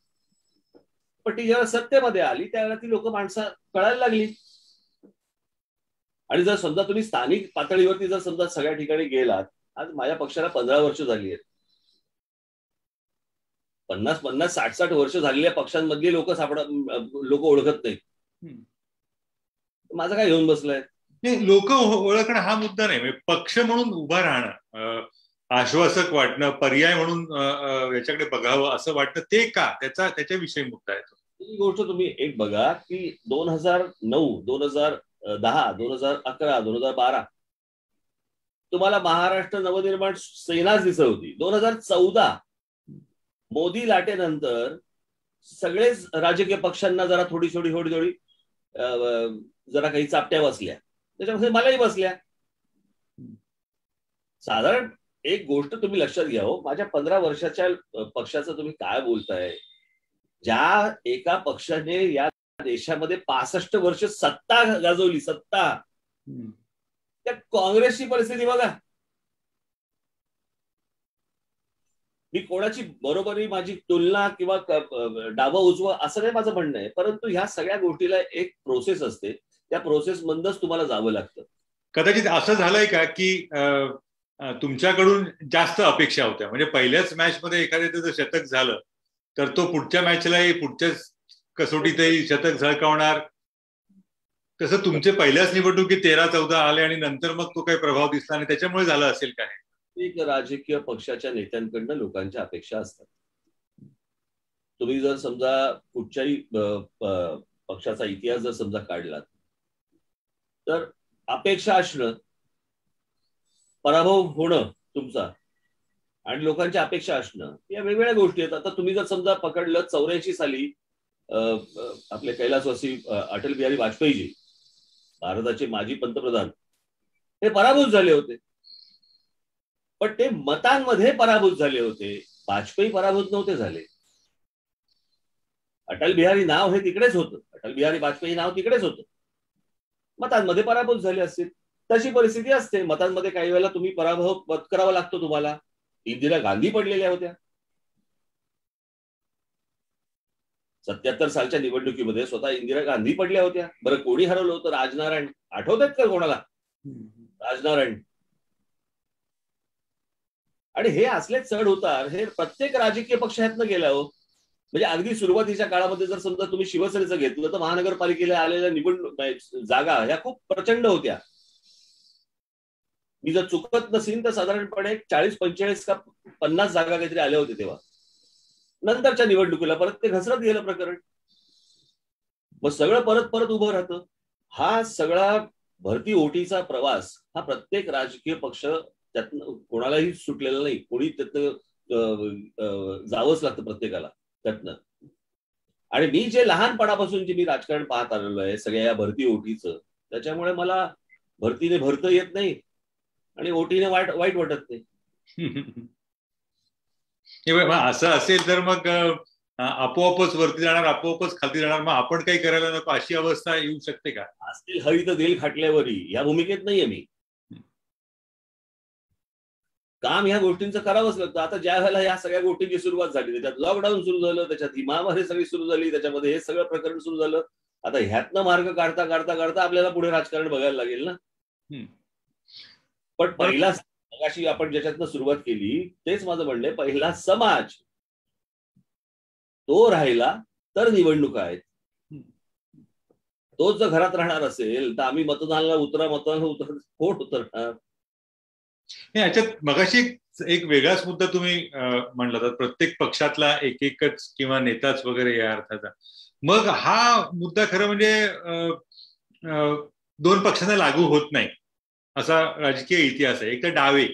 पण ती जेव्हा सत्तेमध्ये आली त्यावेळेला ती लोक माणसं कळायला लागली. आणि जर समजा तुम्ही स्थानिक पातळीवरती जर समजा सगळ्या ठिकाणी गेलात, आज माझ्या पक्षाला 15 वर्ष झाली आहेत. 50-50, 60-60 वर्ष झालेल्या पक्षांमधली लोक ओळखत नाहीत. माझं काय घेऊन बसलंय? लोक ओळखणं हा मुद्दा नाही. पक्ष म्हणून उभा राहणं, आश्वासक वाटणं, पर्याय म्हणून याच्याकडे बघावं असं वाटतं, ते का त्याच्याविषयी मुद्दा आहे तो. ही गोष्ट तुम्ही एक बघा की 2009, 2010, 2011, 2012 तुम्हाला महाराष्ट्र नवनिर्माण सेनाच दिसत होती. 2014 मोदी लाटेनंतर सगळेच राजकीय पक्षांना जरा थोडी जरा काही चापट्या बसल्या, त्याच्यामध्ये मलाही बसल्या. साधारण एक गोष्ट तुम्ही लक्षात घ्या हो, माझ्या 15 वर्षाच्या पक्षाचं तुम्ही काय बोलताय? ज्या एका पक्षाने या देशामध्ये 65 वर्ष सत्ता गाजवली, त्या काँग्रेसची परिस्थिती बघा. मी कोणाची बरोबरी, माझी तुलना किंवा डावं उजवं असं नाही माझं म्हणणं आहे, परंतु ह्या सगळ्या गोष्टीला एक प्रोसेस असते, त्या प्रोसेस मधनच तुम्हाला जावं लागतं. कदाचित असं झालंय का की तुमच्याकडून जास्त अपेक्षा होत्या, म्हणजे पहिल्याच मॅच मध्ये एखाद्याचं जर शतक झालं तर तो पुढच्या मॅचलाही, पुढच्या कसोटीतही शतक झळकावणार. तसं तुमचे पहिल्याच निवडणुकीत 13-14 आले आणि नंतर मग तो काही प्रभाव दिसला आणि त्याच्यामुळे झालं असेल काय? एक राजकीय पक्षाच्या नेत्यांकडनं लोकांच्या अपेक्षा असतात. तुम्ही जर समजा कुठच्याही पक्षाचा इतिहास जर समजा काढलात तर अपेक्षा असणं, पराभव होणं तुमचा आणि लोकांच्या अपेक्षा असणं, या वेगवेगळ्या गोष्टी आहेत. आता तुम्ही जर समजा पकडलं 84 साली आपले कैलासवासी अटल बिहारी वाजपेयीजी, भारताचे माजी पंतप्रधान, हे पराभूत झाले होते, पण ते मतांमध्ये पराभूत झाले होते. वाजपेयी पराभूत नव्हते झाले. अटल बिहारी नाव हे तिकडेच होतं, अटल बिहारी वाजपेयी नाव तिकडेच होतं, मतांमध्ये पराभूत झाले असतील. तशी परिस्थिती असते मतांमध्ये. काही वेळेला तुम्ही पराभव पत्करावा लागतो तुम्हाला. इंदिरा गांधी पडलेल्या होत्या 77 सालच्या निवडणुकीमध्ये, स्वतः इंदिरा गांधी पडल्या होत्या. बरं, कोणी हरवलं होतं? राजनारायण. आठवतात का कोणाला? राजनारायण. आणि हे असले चढ उतार हे प्रत्येक राजकीय पक्षातनं गेला हो. म्हणजे अगदी सुरुवातीच्या काळामध्ये जर समजा तुम्ही शिवसेनेचं घेतलं तर महानगरपालिकेला आलेल्या निवडणूक जागा ह्या खूप प्रचंड होत्या. मी जर चुकत नसेल तर साधारणपणे 40-45 का 50 जागा काहीतरी आल्या होत्या तेव्हा. नंतरच्या निवडणुकीला परत ते घसरत गेलं प्रकरण. मग सगळं परत परत उभं राहतं. हा सगळा भरती ओटीचा प्रवास हा प्रत्येक राजकीय पक्ष त्यातनं कोणालाही सुटलेला नाही. कोणी त्यातनं जावंच लागतं प्रत्येकाला त्यातनं. आणि मी जे लहानपणापासून जे मी राजकारण पाहत आलेलो आहे सगळ्या या भरती ओटीचं, त्याच्यामुळे मला भरतीने भरतं येत नाही आणि ओटीने वाईट वाटत नाही. असं असेल तर मग आपोआपच वरती जाणार, आपोआपच खाली जाणार, मग आपण काही करायला नको अशी अवस्था येऊ शकते का? असतील हरित देईल खाटल्यावरी या भूमिकेत नाहीये मी. काम ह्या गोष्टींचं करावंच लागतं. आता ज्या वेळेला या सगळ्या गोष्टींची सुरुवात झाली, त्याच्यात लॉकडाऊन सुरू झालं, त्याच्यात ही महामारी सगळी सुरू झाली, त्याच्यामध्ये हे सगळं प्रकरण सुरू झालं. आता ह्यातनं मार्ग काढता काढता काढता आपल्याला पुढे राजकारण बघायला लागेल ना. पण पहिला अशी आपण ज्याच्यातनं सुरुवात केली तेच माझं म्हणणं आहे, पहिला समाज तो राहिला तर निवडणुका आहेत. तोच जर घरात राहणार असेल तर आम्ही मतदानाला कोण उतरणार? याच्यात मगाशी एक वेगळाच मुद्दा तुम्ही म्हणला तर प्रत्येक पक्षातला एकच किंवा नेताच वगैरे या अर्थाचा. मग हा मुद्दा खरं म्हणजे 2 पक्षांना लागू होत नाही असा राजकीय इतिहास आहे. एक तर डावे,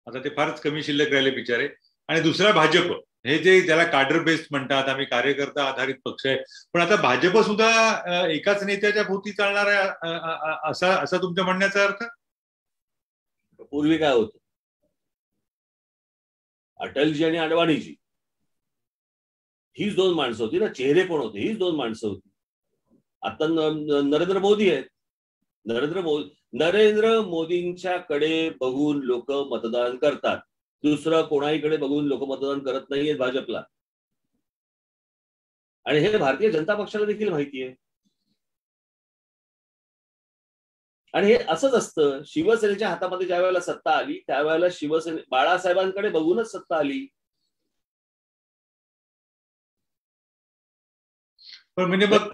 आता ते फारच कमी शिल्लक राहिले बिचारे, आणि दुसरा भाजप, हे जे त्याला काडर बेस्ड म्हणतात, आम्ही कार्यकर्ता आधारित पक्ष आहे. पण आता भाजप सुद्धा एकाच नेत्याच्या भोवती चालणार आहे असा तुमच्या म्हणण्याचा अर्थ? पूर्वी काय होतं, अटलजी आणि अडवाणीजी हीच 2 माणसं होती ना. चेहरे कोण होते? हीच 2 माणसं होती. आता नरेंद्र मोदी आहेत. नरेंद्र मोदींच्याकडे बघून लोक मतदान करतात. दुसरं कोणाहीकडे बघून लोक मतदान करत नाहीये भाजपला. आणि हे भारतीय जनता पक्षाला देखील माहिती आहे. आणि हे असंच असतं. शिवसेनेच्या हातामध्ये ज्या वेळेला सत्ता आली त्यावेळेला शिवसेने बाळासाहेबांकडे बघूनच सत्ता आली. पण म्हणजे मग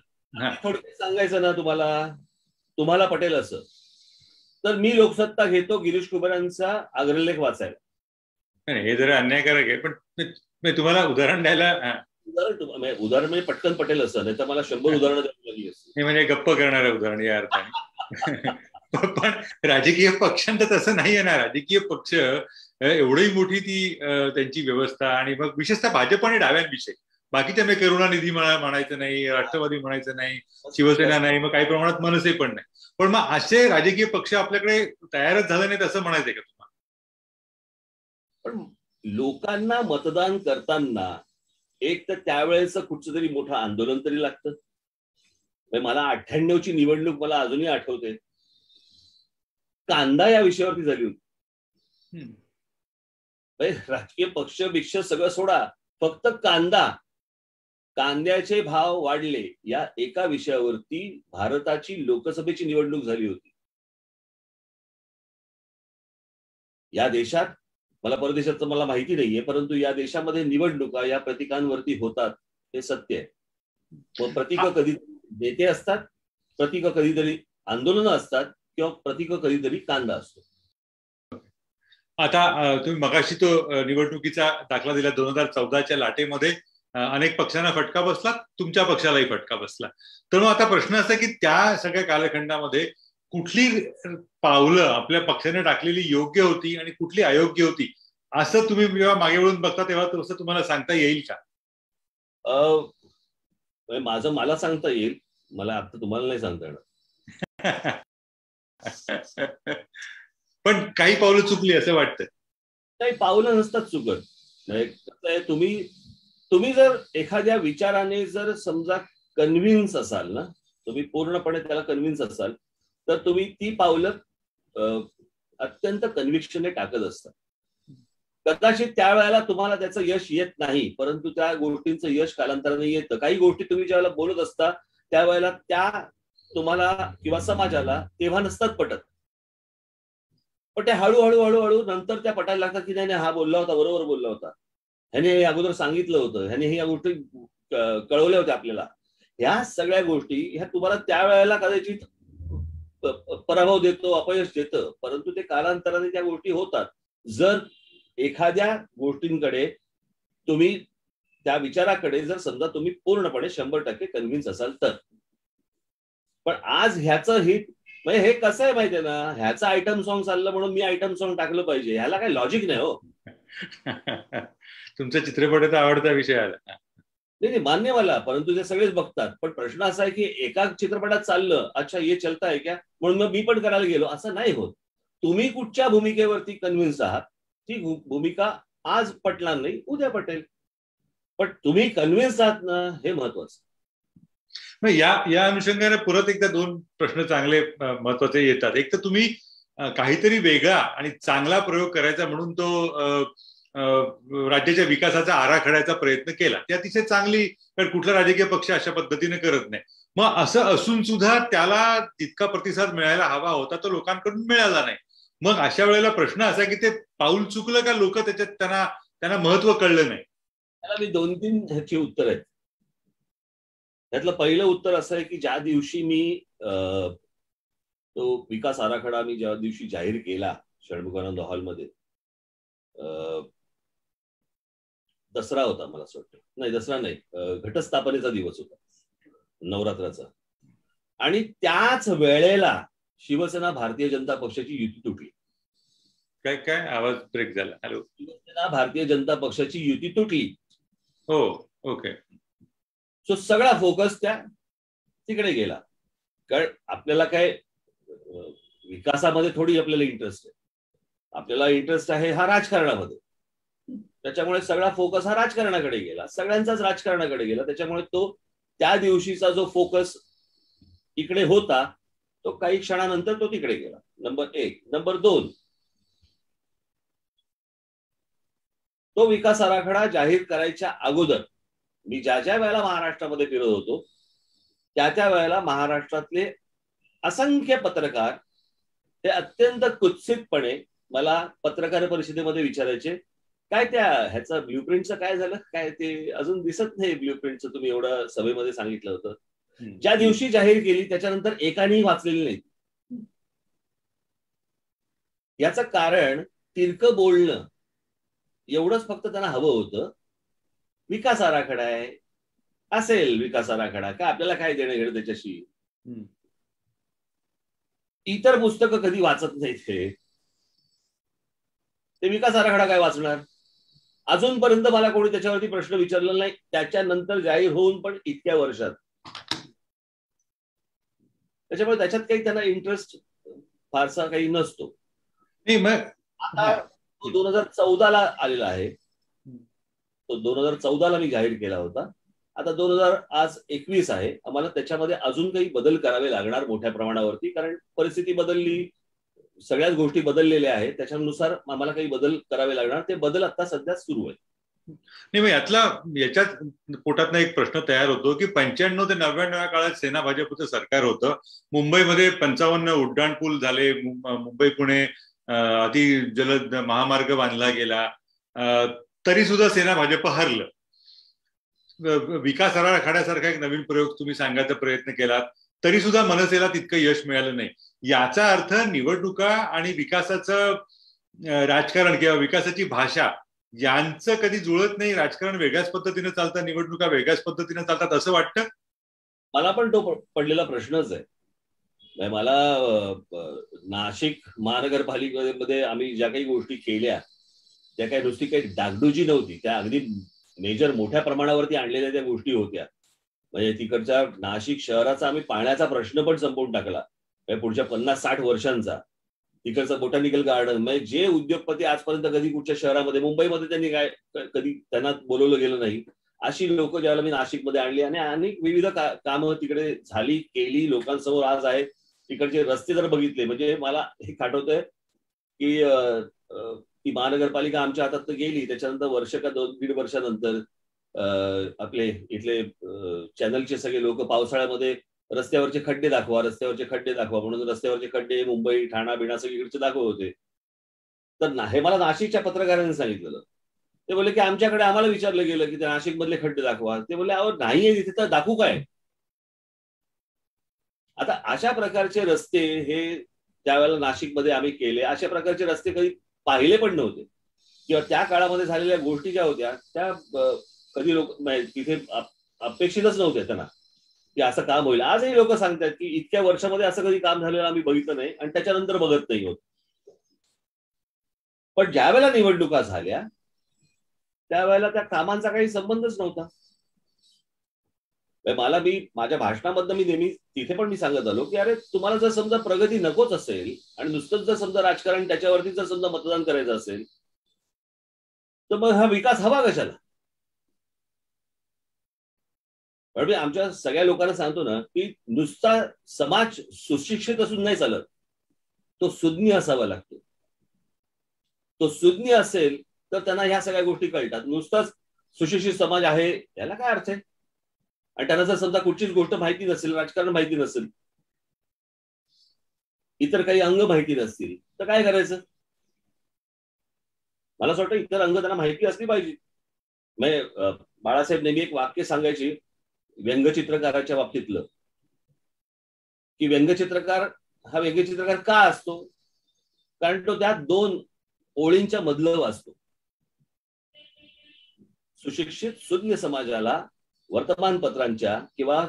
थोडक्यात सांगायचं ना तुम्हाला पटेल असं, तर मी लोकसत्ता घेतो गिरीश कुमारांचा अग्रलेख वाचायला. हे जरा अन्यायकारक आहे. पण तुम्हाला उदाहरण द्यायला उदाहरण म्हणजे पटकन पटेल असं, नाही तर मला 100 उदाहरणं द्यावी लागली असती. म्हणजे गप्प करणारे उदाहरण या अर्थाने. पण राजकीय पक्षांत तसं नाही येणार. राजकीय पक्ष एवढी मोठी ती त्यांची व्यवस्था, आणि मग विशेषतः भाजप आणि डाव्यांविषयी बाकीच्या मी करुणानिधी म्हणायचं नाही, राष्ट्रवादी म्हणायचं नाही, शिवसेना नाही, मग काही प्रमाणात मनसे पण नाही. पण मग असे राजकीय पक्ष आपल्याकडे तयारच झाले नाहीत असं म्हणायचंय का तुम्हाला? पण लोकांना मतदान करताना एक तर त्यावेळेचं कुठचं तरी मोठं आंदोलन तरी लागतं. मला 98ची निवडणूक मला अजूनही आठवते. कांदा या विषयावरती झाली होती. राजकीय पक्ष बिक्ष सगळं सोडा, फक्त कांद्याचे भाव वाढले या एका विषयावरती भारताची लोकसभेची निवडणूक झाली होती. या देशात, मला परदेशाचं मला माहिती नाहीये, परंतु या देशामध्ये निवडणुका या प्रतीकांवरती होतात हे सत्य आहे. व प्रतीक कधी नेते असतात, प्रतीक कधीतरी आंदोलनं असतात, किंवा प्रतीक कधीतरी कांदा असतो. आता तुम्ही मगाशी तो निवडणुकीचा दाखला दिला. 2014च्या लाटेमध्ये अनेक पक्षांना फटका बसला, तुमच्या पक्षालाही फटका बसला. तर मग आता प्रश्न असा की त्या सगळ्या कालखंडामध्ये कुठली पावलं आपल्या पक्षाने टाकलेली योग्य होती आणि कुठली अयोग्य होती असं तुम्ही जेव्हा मागे वळून बघता तेव्हा तसं तुम्हाला सांगता येईल का? माझं मला सांगता येईल, मला आता तुम्हाला नाही सांगता येणार. पण काही पावलं चुकली असं वाटतं. काही पावलं नसतात चुकत. तुम्ही जर एखाद्या विचाराने जर समजा कन्व्हिन्स असाल ना, तुम्ही पूर्णपणे त्याला कन्व्हिन्स असाल, तर तुम्ही ती पावलं अत्यंत कन्व्हिक्शनने टाकत असता. कदाचित त्यावेळेला तुम्हाला त्याचं यश येत नाही, परंतु त्या गोष्टींचं यश कालांतराने येतं. काही गोष्टी तुम्ही ज्यावेळेला बोलत असता त्यावेळेला त्या तुम्हाला किंवा समाजाला तेव्हा नसतात पटत, पण त्या हळूहळू नंतर त्या पटायला लागतात की नाही हा बोलला होता, बरोबर बोलला होता, ह्याने हे अगोदर सांगितलं होतं, ह्याने हे या गोष्टी कळवल्या होत्या आपल्याला. ह्या सगळ्या गोष्टी ह्या तुम्हाला त्यावेळेला कदाचित पराभव देतो, अपयश देतं, परंतु ते कालांतराने त्या गोष्टी होतात. जर एखाद्या गोष्टींकडे तुम्ही त्या विचाराकडे जर समजा तुम्ही पूर्णपणे 100% कन्व्हिन्स असाल तर. पण आज ह्याचं हिट म्हणजे हे कसं आहे माहितीये ना, ह्याचं आयटम सॉन्ग चाललं म्हणून मी आयटम सॉन्ग टाकलं पाहिजे, ह्याला काही लॉजिक नाही हो. तुमचा चित्रपटाचा आवडता विषय आला. नाही मान्य मला, परंतु ते सगळेच बघतात. पण प्रश्न असा आहे की एका चित्रपटात चाललं, अच्छा हे चलता है क्या, म्हणून मग मी पण करायला गेलो, असं नाही होत. तुम्ही कुठच्या भूमिकेवरती कन्व्हिन्स आहात, ती भूमिका आज पटणार नाही, उद्या पटेल, पण तुम्ही कन्व्हिन्स आहात ना, हे महत्वाचं. या अनुषंगाने परत एकदा दोन प्रश्न चांगले महत्वाचे येतात. एक तर तुम्ही काहीतरी वेगळा आणि चांगला प्रयोग करायचा म्हणून तो राज्याच्या विकासाचा आराखड्याचा प्रयत्न केला, ती अतिशय चांगली, कारण कुठला राजकीय पक्ष अशा पद्धतीने करत नाही. मग असं असून सुद्धा त्याला तितका प्रतिसाद मिळायला हवा होता, तो लोकांकडून मिळाला नाही. मग अशा वेळेला प्रश्न असा की ते पाऊल चुकलं का, लोक त्याच्यात त्यांना महत्व कळलं नाही? त्याला मी 2-3 ह्याची उत्तर आहेत. त्यातलं पहिलं उत्तर असं आहे की ज्या दिवशी मी तो विकास आराखडा मी ज्या दिवशी जाहीर केला षण्मुखानंद हॉलमध्ये, दसरा होता मला असं वाटतं, नाही दसरा नाही, घटस्थापनेचा दिवस होता, नवरात्राचा. आणि त्याच वेळेला शिवसेना भारतीय जनता पक्षाची युती तुटली. काय आवाज ब्रेक झाला. हॅलो. शिवसेना भारतीय जनता पक्षाची युती तुटली. हो, ओके. सो सगळा फोकस त्या तिकडे गेला. कारण आपल्याला काय विकासामध्ये थोडी आपल्याला इंटरेस्ट आहे, आपल्याला इंटरेस्ट आहे हा राजकारणामध्ये. त्याच्यामुळे सगळा फोकस हा राजकारणाकडे गेला, सगळ्यांचाच राजकारणाकडे गेला. त्याच्यामुळे तो त्या दिवशीचा जो फोकस इकडे होता तो काही क्षणानंतर तो तिकडे गेला. नंबर 1. नंबर 2, तो विकास आराखडा जाहीर करायच्या अगोदर मी ज्या वेळेला महाराष्ट्रामध्ये फिरत होतो त्या वेळेला महाराष्ट्रातले असंख्य पत्रकार हे अत्यंत कुत्सितपणे मला पत्रकार परिषदेमध्ये विचारायचे, काय त्या ह्याचं ब्ल्यूप्रिंटचं काय झालं, काय ते अजून दिसत नाही ब्ल्यूप्रिंटचं, तुम्ही एवढं सभेमध्ये सांगितलं होतं. ज्या दिवशी जाहीर केली त्याच्यानंतर एकानेही वाचलेली नाही. याचं कारण तिरकं बोलणं एवढंच फक्त त्यांना हवं होतं. विकास आराखडा आहे, असेल विकास आराखडा, काय आपल्याला काय देणं घेणं त्याच्याशी. इतर पुस्तकं कधी वाचत नाहीत ते विकास आराखडा काय वाचणार. अजूनपर्यंत मला कोणी त्याच्यावरती प्रश्न विचारला नाही, त्याच्यानंतर जाहीर होऊन पण इतक्या वर्षात. त्याच्यामुळे त्याच्यात काही त्यांना इंटरेस्ट फारसा काही नसतो. आता 2014ला आलेला आहे, तो 2014ला मी जाहीर केला होता. आता 2021 आहे. आम्हाला त्याच्यामध्ये अजून काही बदल करावे लागणार मोठ्या प्रमाणावरती, कारण परिस्थिती बदलली, सगळ्याच गोष्टी बदललेल्या आहेत. त्याच्यानुसार आम्हाला काही बदल करावे लागणार. ते बदल आता सध्या सुरू आहेत. नाही, मग याच्यात पोटातनं एक प्रश्न तयार होतो की 95 ते 99 या काळात सेना भाजपचं सरकार होतं. मुंबईमध्ये 55 उड्डाण पूल झाले, मुंबई पुणे अति जलद महामार्ग बांधला गेला, तरी सुद्धा सेना भाजप हरलं. विकास आराखड्यासारखा एक नवीन प्रयोग तुम्ही सांगायचा प्रयत्न केला, तरी सुद्धा मनसेला तितकं यश मिळालं नाही. याचा अर्थ निवडणुका आणि विकासाचं राजकारण किंवा विकासाची भाषा यांचं कधी जुळत नाही. राजकारण वेगळ्याच पद्धतीने चालतं, निवडणुका वेगळ्याच पद्धतीने चालतात असं वाटतं. मला पण तो पडलेला प्रश्नच आहे. मला नाशिक महानगरपालिकेमध्ये आम्ही ज्या काही गोष्टी केल्या त्या काही नुसती काही डागडुजी नव्हती, त्या अगदी मेजर मोठ्या प्रमाणावरती आणलेल्या त्या गोष्टी होत्या. म्हणजे तिकडच्या नाशिक शहराचा आम्ही पाण्याचा प्रश्न पण संपवून टाकला पुढच्या 50-60 वर्षांचा. तिकडचं बोटॅनिकल गार्डन, म्हणजे जे उद्योगपती आजपर्यंत कधी कुठच्या शहरामध्ये, मुंबईमध्ये त्यांनी काय कधी त्यांना बोलवलं गेलं नाही, अशी लोक ज्यावेळेला मी नाशिकमध्ये आणली आणि अनेक विविध कामं तिकडे झाली केली, लोकांसमोर आज आहेत. तिकडचे रस्ते जर बघितले, म्हणजे मला हे आठवतंय की ती महानगरपालिका आमच्या हातात गेली, त्याच्यानंतर वर्ष का 2-1.5 वर्षानंतर आपले इथले चॅनलचे सगळे लोक पावसाळ्यामध्ये रस्त्यावरचे खड्डे दाखवा, रस्त्यावरचे खड्डे दाखवा म्हणून रस्त्यावरचे खड्डे मुंबई, ठाणा, बिणा सगळीकडचे दाखवत होते. तर हे मला नाशिकच्या पत्रकारांनी सांगितलेलं. ते बोलले की आम्हाला विचारलं गेलं की नाशिक मधले खड्डे दाखवा. ते बोलले अहो नाहीये तिथे, तर दाखवू काय? आता अशा प्रकारचे रस्ते हे त्यावेळेला नाशिकमध्ये आम्ही केले. अशा प्रकारचे रस्ते कधी पाहिले पण नव्हते, किंवा त्या काळामध्ये झालेल्या गोष्टी ज्या होत्या त्या कधी लोक तिथे अपेक्षितच नव्हते त्यांना की असं काम होईल. आजही लोक सांगतात की इतक्या वर्षामध्ये असं कधी काम झालेलं आम्ही बघितलं नाही आणि त्याच्यानंतर बघत नाही होत. पण ज्या वेळेला निवडणुका झाल्या त्यावेळेला त्या कामांचा काही संबंधच नव्हता. मी माझ्या भाषणामधनं मी नेहमी तिथे पण मी सांगत आलो की अरे तुम्हाला जर समजा प्रगती नकोच असेल आणि नुसतंच जर समजा राजकारण त्याच्यावरती जर समजा मतदान करायचं असेल तर मग हा विकास हवा कशाला? पण मी आमच्या सगळ्या लोकांना सांगतो ना की नुसता समाज सुशिक्षित असून नाही चालत, तो सुज्ञ असावा लागतो. तो सुज्ञ असेल तर त्यांना ह्या सगळ्या गोष्टी कळतात. नुसताच सुशिक्षित समाज आहे याला काय अर्थ आहे? आणि त्यांना जर समजा कुठचीच गोष्ट माहिती नसेल, राजकारण माहिती नसेल, इतर काही अंग माहिती नसतील तर काय करायचं? मला असं वाटतं इतर अंग त्यांना माहिती असली पाहिजे. बाळासाहेब नेहमी एक वाक्य सांगायची व्यंगचित्रकाराच्या बाबतीतलं, की व्यंगचित्रकार हा व्यंगचित्रकार का असतो? कारण तो त्या 2 ओळींच्या मधलं वाचतो. सुशिक्षित सुज्ञ समाजाला वर्तमानपत्रांच्या किंवा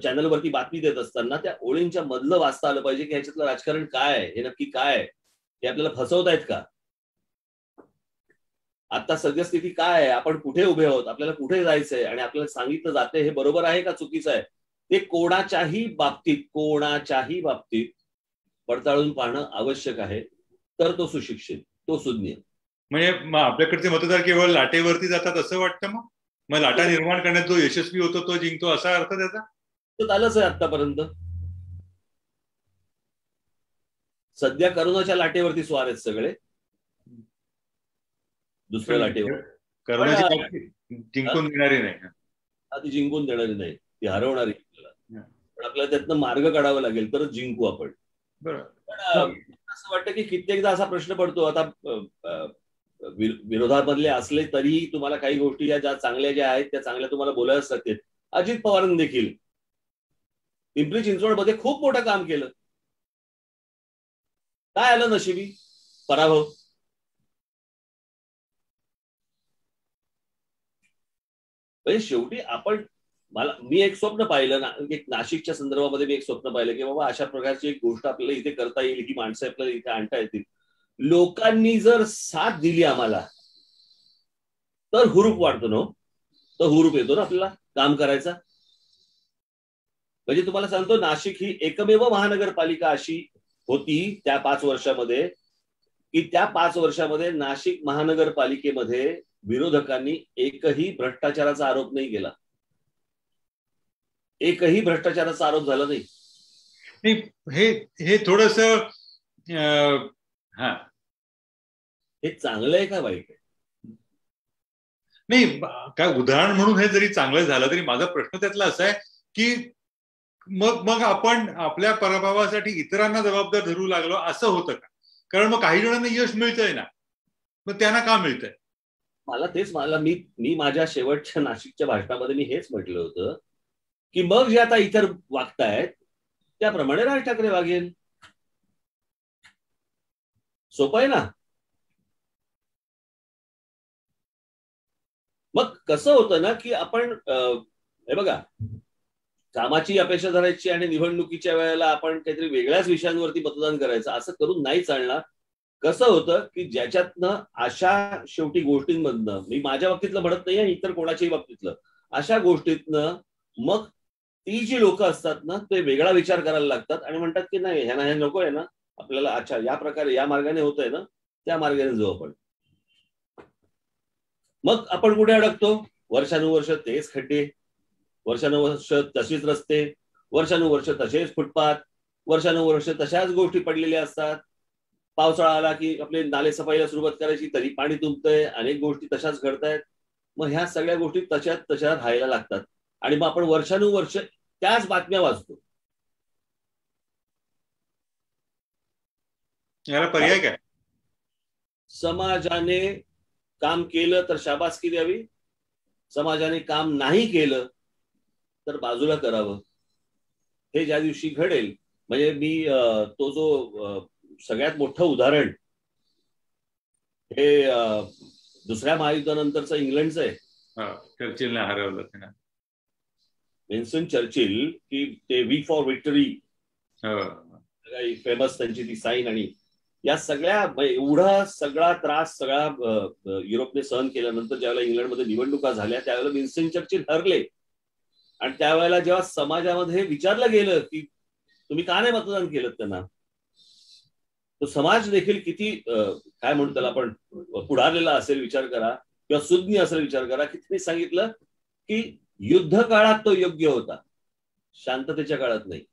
चॅनलवरती बातमी देत असताना त्या ओळींच्या मधलं वाचता आलं पाहिजे की ह्याच्यातलं राजकारण काय आहे, हे नक्की काय आहे, हे आपल्याला फसवतायत का, आता सद्यस्थिती काय आहे, आपण कुठे उभे आहोत, आपल्याला कुठे जायचंय आणि आपल्याला सांगितलं जाते हे बरोबर आहे का चुकीचं आहे, ते कोणाच्याही बाबतीत पडताळून पाहणं आवश्यक आहे. तर तो सुशिक्षित, तो सुज्ञ. म्हणजे आपल्याकडचे मतदार केवळ लाटेवरती जातात असं वाटतं? मग लाटा निर्माण करण्यात जो यशस्वी होतो तो जिंकतो असा अर्थ त्याचा? तो झालंच आहे आतापर्यंत. सध्या करोनाच्या लाटेवरती स्वार आहेत सगळे, दुसऱ्या लाटेवर. करोनाची जिंकून देणारी नाही, ती जिंकून देणारी नाही, ती हरवणारी. पण आपल्याला त्यातनं मार्ग काढावा लागेल तरच जिंकू आपण. बरोबर. पण असं वाटतं की कित्येकदा असा प्रश्न पडतो, आता विरोधामधले असले तरीही तुम्हाला काही गोष्टी ज्या चांगल्या ज्या आहेत त्या चांगल्या तुम्हाला बोलायलाच लागतील. अजित पवारांनी देखील पिंपरी चिंचवडमध्ये खूप मोठं काम केलं. काय आलं नशिबी? पराभव. म्हणजे शेवटी मी एक स्वप्न पाहिलं नाशिकच्या संदर्भामध्ये. मी एक स्वप्न पाहिलं की बाबा अशा प्रकारची एक गोष्ट आपल्याला इथे करता येईल, ही माणसं आपल्याला इथे आणता येतील. लोकांनी जर साथ दिली आम्हाला तर हुरूप वाढतो ना, तर हुरूप येतो ना आपल्याला काम करायचा. म्हणजे तुम्हाला सांगतो, नाशिक ही एकमेव महानगरपालिका अशी होती त्या 5 वर्षामध्ये की त्या 5 वर्षामध्ये नाशिक महानगरपालिकेमध्ये विरोधकांनी एकही भ्रष्टाचाराचा आरोप नाही केला. एकही भ्रष्टाचाराचा आरोप झाला नाही. हे थोडस हे चांगलं आहे का वाईट आहे? नाही, काय उदाहरण म्हणून हे जरी चांगलं झालं तरी माझा प्रश्न त्यातला असा आहे की मग आपण आपल्या पराभवासाठी इतरांना जबाबदार धरू लागलो असं होतं का? कारण मग काही जणांना यश मिळतंय ना, मग त्यांना का मिळतंय? मी माझ्या शेवटच्या नाशिकच्या भाषणामध्ये मी हेच म्हटलं होतं की मग जे आता इतर वागतायत त्याप्रमाणे राज ठाकरे वागेल. सोपं आहे ना. मग कसं होतं ना की आपण हे बघा, कामाची अपेक्षा धरायची आणि निवडणुकीच्या वेळेला आपण काहीतरी वेगळ्याच विषयांवरती मतदान करायचं, असं करून नाही चालणार. कसं होतं की ज्याच्यातनं अशा शेवटी गोष्टींमधनं, मी माझ्या बाबतीतलं म्हणत नाहीये, इतर कोणाच्याही बाबतीतलं, अशा गोष्टीतनं मग ती जी लोक असतात ना ते वेगळा विचार करायला लागतात आणि म्हणतात की नाही ह्यांना हे नको आहे ना, आपल्याला अच्छा या प्रकारे या मार्गाने होत आहे ना, त्या मार्गाने जाऊ आपण. मग आपण कुठे अडकतो? वर्षानुवर्ष तेच खड्डे, वर्षानुवर्ष तशीच रस्ते, वर्षानुवर्ष तसेच फुटपाथ, वर्षानुवर्ष तशाच गोष्टी पडलेल्या असतात. पावसाळा आला की आपले नाले सफाईला सुरुवात करायची तरी पाणी तुंबतंय, अनेक गोष्टी तशाच घडतायत. मग ह्या सगळ्या गोष्टी तशा राहायला लागतात आणि मग आपण वर्षानुवर्ष त्याच बातम्या वाचतो. याला पर्याय काय? समाजाने काम केलं तर शाबासकी द्यावी, समाजाने काम नाही केलं तर बाजूला करावं. हे ज्या दिवशी घडेल, म्हणजे मी तो जो सगळ्यात मोठं उदाहरण हे दुसऱ्या महायुद्धानंतरचं इंग्लंडचं आहे. चर्चिलने हरवलं ते ना, विन्स्टन चर्चिल, की ते वी फॉर विक्टरी फेमस त्यांची ती साईन, आणि या सगळ्या एवढा सगळा त्रास सगळा युरोपने सहन केल्यानंतर ज्यावेळेला इंग्लंडमध्ये निवडणुका झाल्या त्यावेळेला विन्स्टन चर्चिल हरले. आणि त्यावेळेला जेव्हा समाजामध्ये विचारलं गेलं की तुम्ही का नाही मतदान केलं त्यांना, तो समाज देखील किती काय म्हणतो त्याला आपण पुढारलेला असेल विचार करा, किंवा सुज्ञ असेल विचार करा, की त्यांनी सांगितलं की युद्ध काळात तो योग्य होता, शांततेच्या काळात नाही.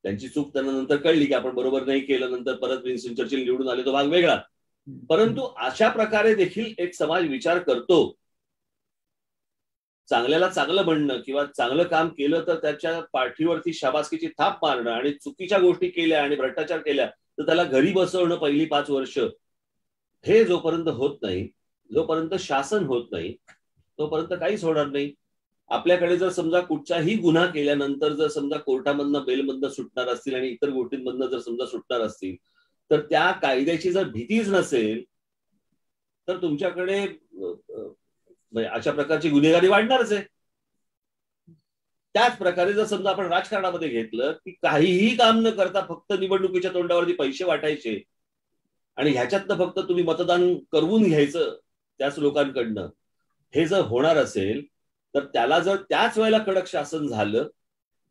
त्यांची चूक त्यांना नंतर कळली की आपण बरोबर नाही केलं, नंतर परत विन्स्टन चर्चिल निवडून आले, तो भाग वेगळा. परंतु अशा प्रकारे देखील एक समाज विचार करतो. चांगल्याला चांगलं म्हणणं किंवा चांगलं काम केलं तर त्याच्या पाठीवरती शाबासकीची थाप मारणं, आणि चुकीच्या गोष्टी केल्या आणि भ्रष्टाचार केल्या तर त्याला घरी बसवणं पहिली 5 वर्ष, हे जोपर्यंत होत नाही, जोपर्यंत शासन होत नाही, तोपर्यंत काहीच होणार नाही. आपल्याकडे जर समजा कुठचाही गुन्हा केल्यानंतर जर समजा कोर्टामधनं बेलमधनं सुटणार असतील आणि इतर गोष्टींमधनं जर समजा सुटणार असतील, तर त्या कायद्याची जर भीतीच नसेल तर तुमच्याकडे अशा प्रकारची गुन्हेगारी वाढणारच आहे. त्याच प्रकारे जर समजा आपण राजकारणामध्ये घेतलं की काहीही काम न करता फक्त निवडणुकीच्या तोंडावरती पैसे वाटायचे आणि ह्याच्यातनं फक्त तुम्ही मतदान करवून घ्यायचं त्याच लोकांकडनं, हे जर होणार असेल तर त्याला जर त्याच वेळेला कडक शासन झालं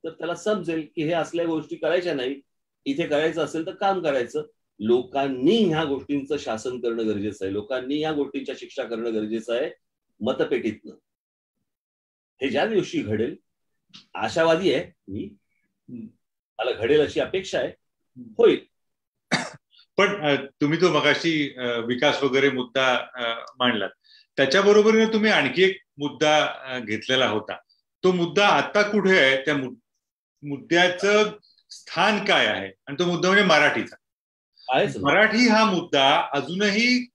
तर त्याला समजेल की हे असल्या गोष्टी करायच्या नाही, इथे करायचं असेल तर काम करायचं. लोकांनी ह्या गोष्टींचं शासन करणं गरजेचं आहे, लोकांनी या गोष्टींच्या शिक्षा करणं गरजेचं आहे मतपेटीतनं. हे ज्या दिवशी घडेल, आशावादी आहे मी, मला घडेल अशी अपेक्षा आहे, होईल. पण तुम्ही तो मगाशी विकास वगैरे मुद्दा मांडलात, त्याच्याबरोबर तुम्ही आणखी एक मुद्दा घेतलेला होता. तो मुद्दा आता कुठे आहे, त्या मुद्द्याचं स्थान काय आहे, आणि तो मुद्दा म्हणजे मराठीचा. मराठी हा मुद्दा अजूनही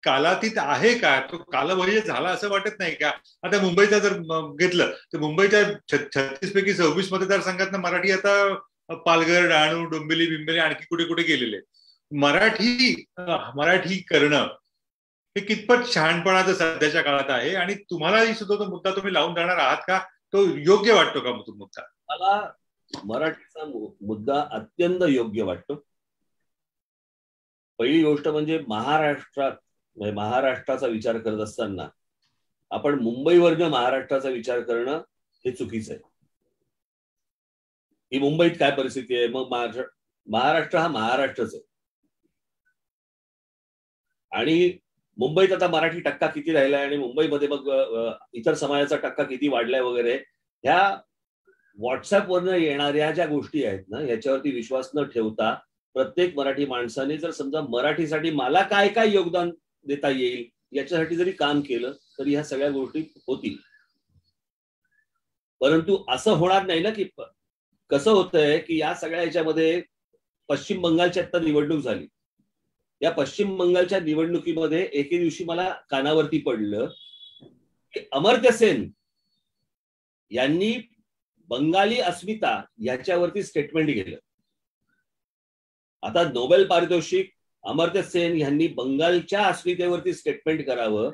कालातीत आहे का? तो कालबाह्य झाला असं वाटत नाही का? आता मुंबईचा जर घेतलं तर मुंबईच्या 36 पैकी 26 मतदारसंघातनं मराठी आता पालघर, डहाणू, डोंबिवली, बिंबिली आणखी कुठे कुठे गेलेले. मराठी करणं हे कितपत शहाणपणाचं सध्याच्या काळात आहे, आणि तुम्हालाही सुद्धा तो मुद्दा तुम्ही लावून जाणार आहात का? तो योग्य वाटतो का तो मुद्दा? मला मराठीचा मुद्दा अत्यंत योग्य वाटतो. पहिली गोष्ट म्हणजे महाराष्ट्राचा विचार करत असताना आपण मुंबईवरनं महाराष्ट्राचा विचार करणं हे चुकीचं आहे. ही मुंबईत काय परिस्थिती आहे, मग महाराष्ट्र हा महाराष्ट्रच आहे. आणि मुंबईत आता मराठी टक्का किती राहिलाय आणि मुंबईमध्ये मग इतर समाजाचा टक्का किती वाढलाय वगैरे, ह्या व्हॉट्सअपवरनं येणाऱ्या ज्या गोष्टी आहेत ना, याच्यावरती विश्वास न ठेवता प्रत्येक मराठी माणसाने जर समजा मराठीसाठी मला काय काय योगदान देता येईल याच्यासाठी जरी काम केलं तरी ह्या सगळ्या गोष्टी होतील. परंतु असं होणार नाही ना, की कसं होतंय की या सगळ्या ह्याच्यामध्ये पश्चिम बंगालची आता निवडणूक झाली. या पश्चिम बंगालच्या निवडणुकीमध्ये एके दिवशी मला कानावरती पडलं की अमर्त्य सेन यांनी बंगाली अस्मिता याच्यावरती स्टेटमेंट केलं. आता नोबेल पारितोषिक अमर्त्य सेन यांनी बंगालच्या अस्मितेवरती स्टेटमेंट करावं,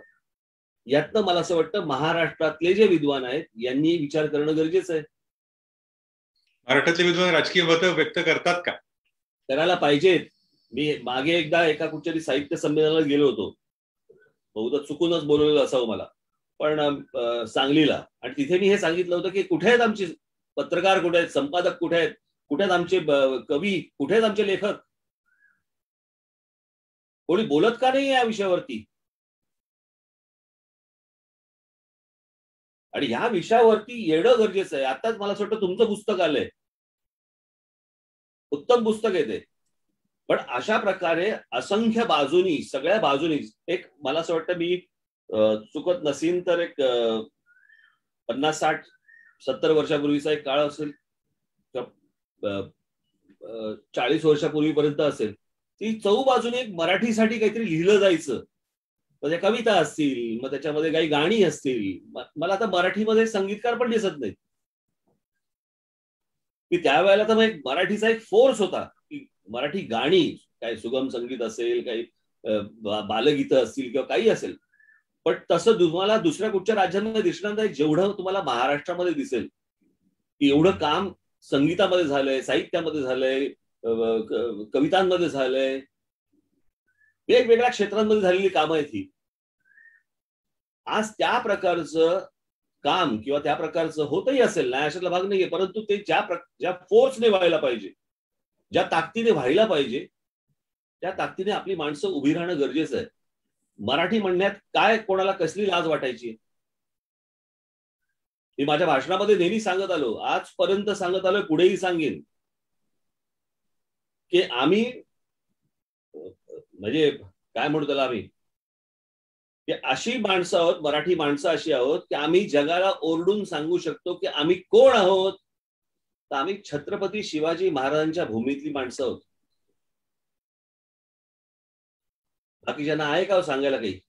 यातनं मला असं वाटतं महाराष्ट्रातले जे विद्वान आहेत यांनी विचार करणं गरजेचं आहे. महाराष्ट्रातले विद्वान राजकीय मतं व्यक्त करतात का? करायला पाहिजेत. मी मागे एकदा एका कुठच्याही साहित्य संमेलनाला गेलो होतो, बहुधा चुकूनच बोलवलेलं असावं मला, पण सांगलीला. आणि तिथे मी हे सांगितलं होतं की कुठे आहेत आमचे पत्रकार, कुठे आहेत संपादक, कुठे आहेत आमचे कवी, कुठे आहेत आमचे लेखक, कोणी बोलत का नाही या विषयावरती. आणि ह्या विषयावरती येणं गरजेचं आहे. आताच मला असं वाटतं तुमचं पुस्तक आलंय, उत्तम पुस्तक आहे ते. पण अशा प्रकारे असंख्य बाजूनी, सगळ्या बाजूनी, एक मला असं वाटतं, मी चुकत नसीन तर एक 50-60-70 वर्षापूर्वीचा एक काळ असेल, 40 वर्षापूर्वीपर्यंत असेल, ती चौबाजूने एक मराठीसाठी काहीतरी लिहिलं जायचं. म्हणजे कविता असतील, मग त्याच्यामध्ये काही गाणी असतील. मला आता मराठीमध्ये संगीतकार पण दिसत नाहीत, की त्यावेळेला तर मग मराठीचा एक फोर्स होता की मराठी गाणी, काही सुगम संगीत असेल, काही बालगीतं असतील किंवा काही असेल. पण तसं तुम्हाला दुसऱ्या कुठच्या राज्यांमध्ये दिसणार नाही जेवढं तुम्हाला महाराष्ट्रामध्ये दिसेल. की एवढं काम संगीतामध्ये झालंय, साहित्यामध्ये झालंय, कवितांमध्ये झालंय, वेगवेगळ्या क्षेत्रांमध्ये झालेली कामं आहेत ही. आज त्या प्रकारचं काम किंवा त्या प्रकारचं होतही असेल, नाही अशातला भाग नाहीये, परंतु ते ज्या फोर्सने व्हायला पाहिजे, ज्या ताकदीने व्हायला पाहिजे, त्या ताकदीने आपली माणसं उभी राहणं गरजेचं आहे. मराठी म्हणण्यात काय कोणाला कसली लाज वाटायची. मी माझ्या भाषणामध्ये नेहमी सांगत आलो, आजपर्यंत सांगत आलोय, पुढेही सांगेन, की आम्ही म्हणजे काय म्हणू त्याला, आम्ही की अशी माणसं आहोत, मराठी माणसं अशी आहोत की आम्ही जगाला ओरडून सांगू शकतो की आम्ही कोण आहोत. तर आम्ही छत्रपती शिवाजी महाराजांच्या भूमीतली माणसं आहोत. बाकीच्यांना आहे का सांगायला काही?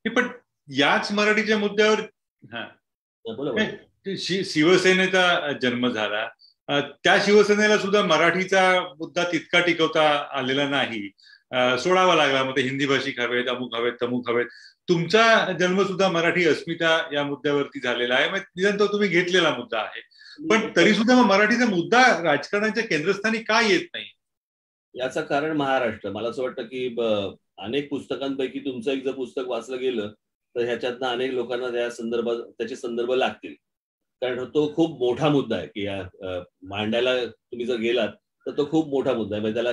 पण याच मराठीच्या मुद्द्यावर शिवसेनेचा जन्म झाला. त्या शिवसेनेला सुद्धा मराठीचा मुद्दा तितका टिकवता आलेला नाही, सोडावा लागला. मग ते हिंदी भाषिक हवेत, अमुक हवेत, तमुक हवेत. तुमचा जन्म सुद्धा मराठी अस्मिता या मुद्द्यावरती झालेला आहे. निदान तो तुम्ही घेतलेला मुद्दा आहे. पण तरी सुद्धा मग मराठीचा मुद्दा राजकारणाच्या केंद्रस्थानी का येत नाही? याचं कारण महाराष्ट्र. मला असं वाटतं की अनेक पुस्तकांपैकी तुमचं एक जर पुस्तक वाचलं गेलं तर ह्याच्यातनं अनेक लोकांना त्या संदर्भात त्याचे संदर्भ लागतील. कारण तो खूप मोठा मुद्दा आहे की मांडायला तुम्ही जर गेलात तर तो खूप मोठा मुद्दा आहे. म्हणजे त्याला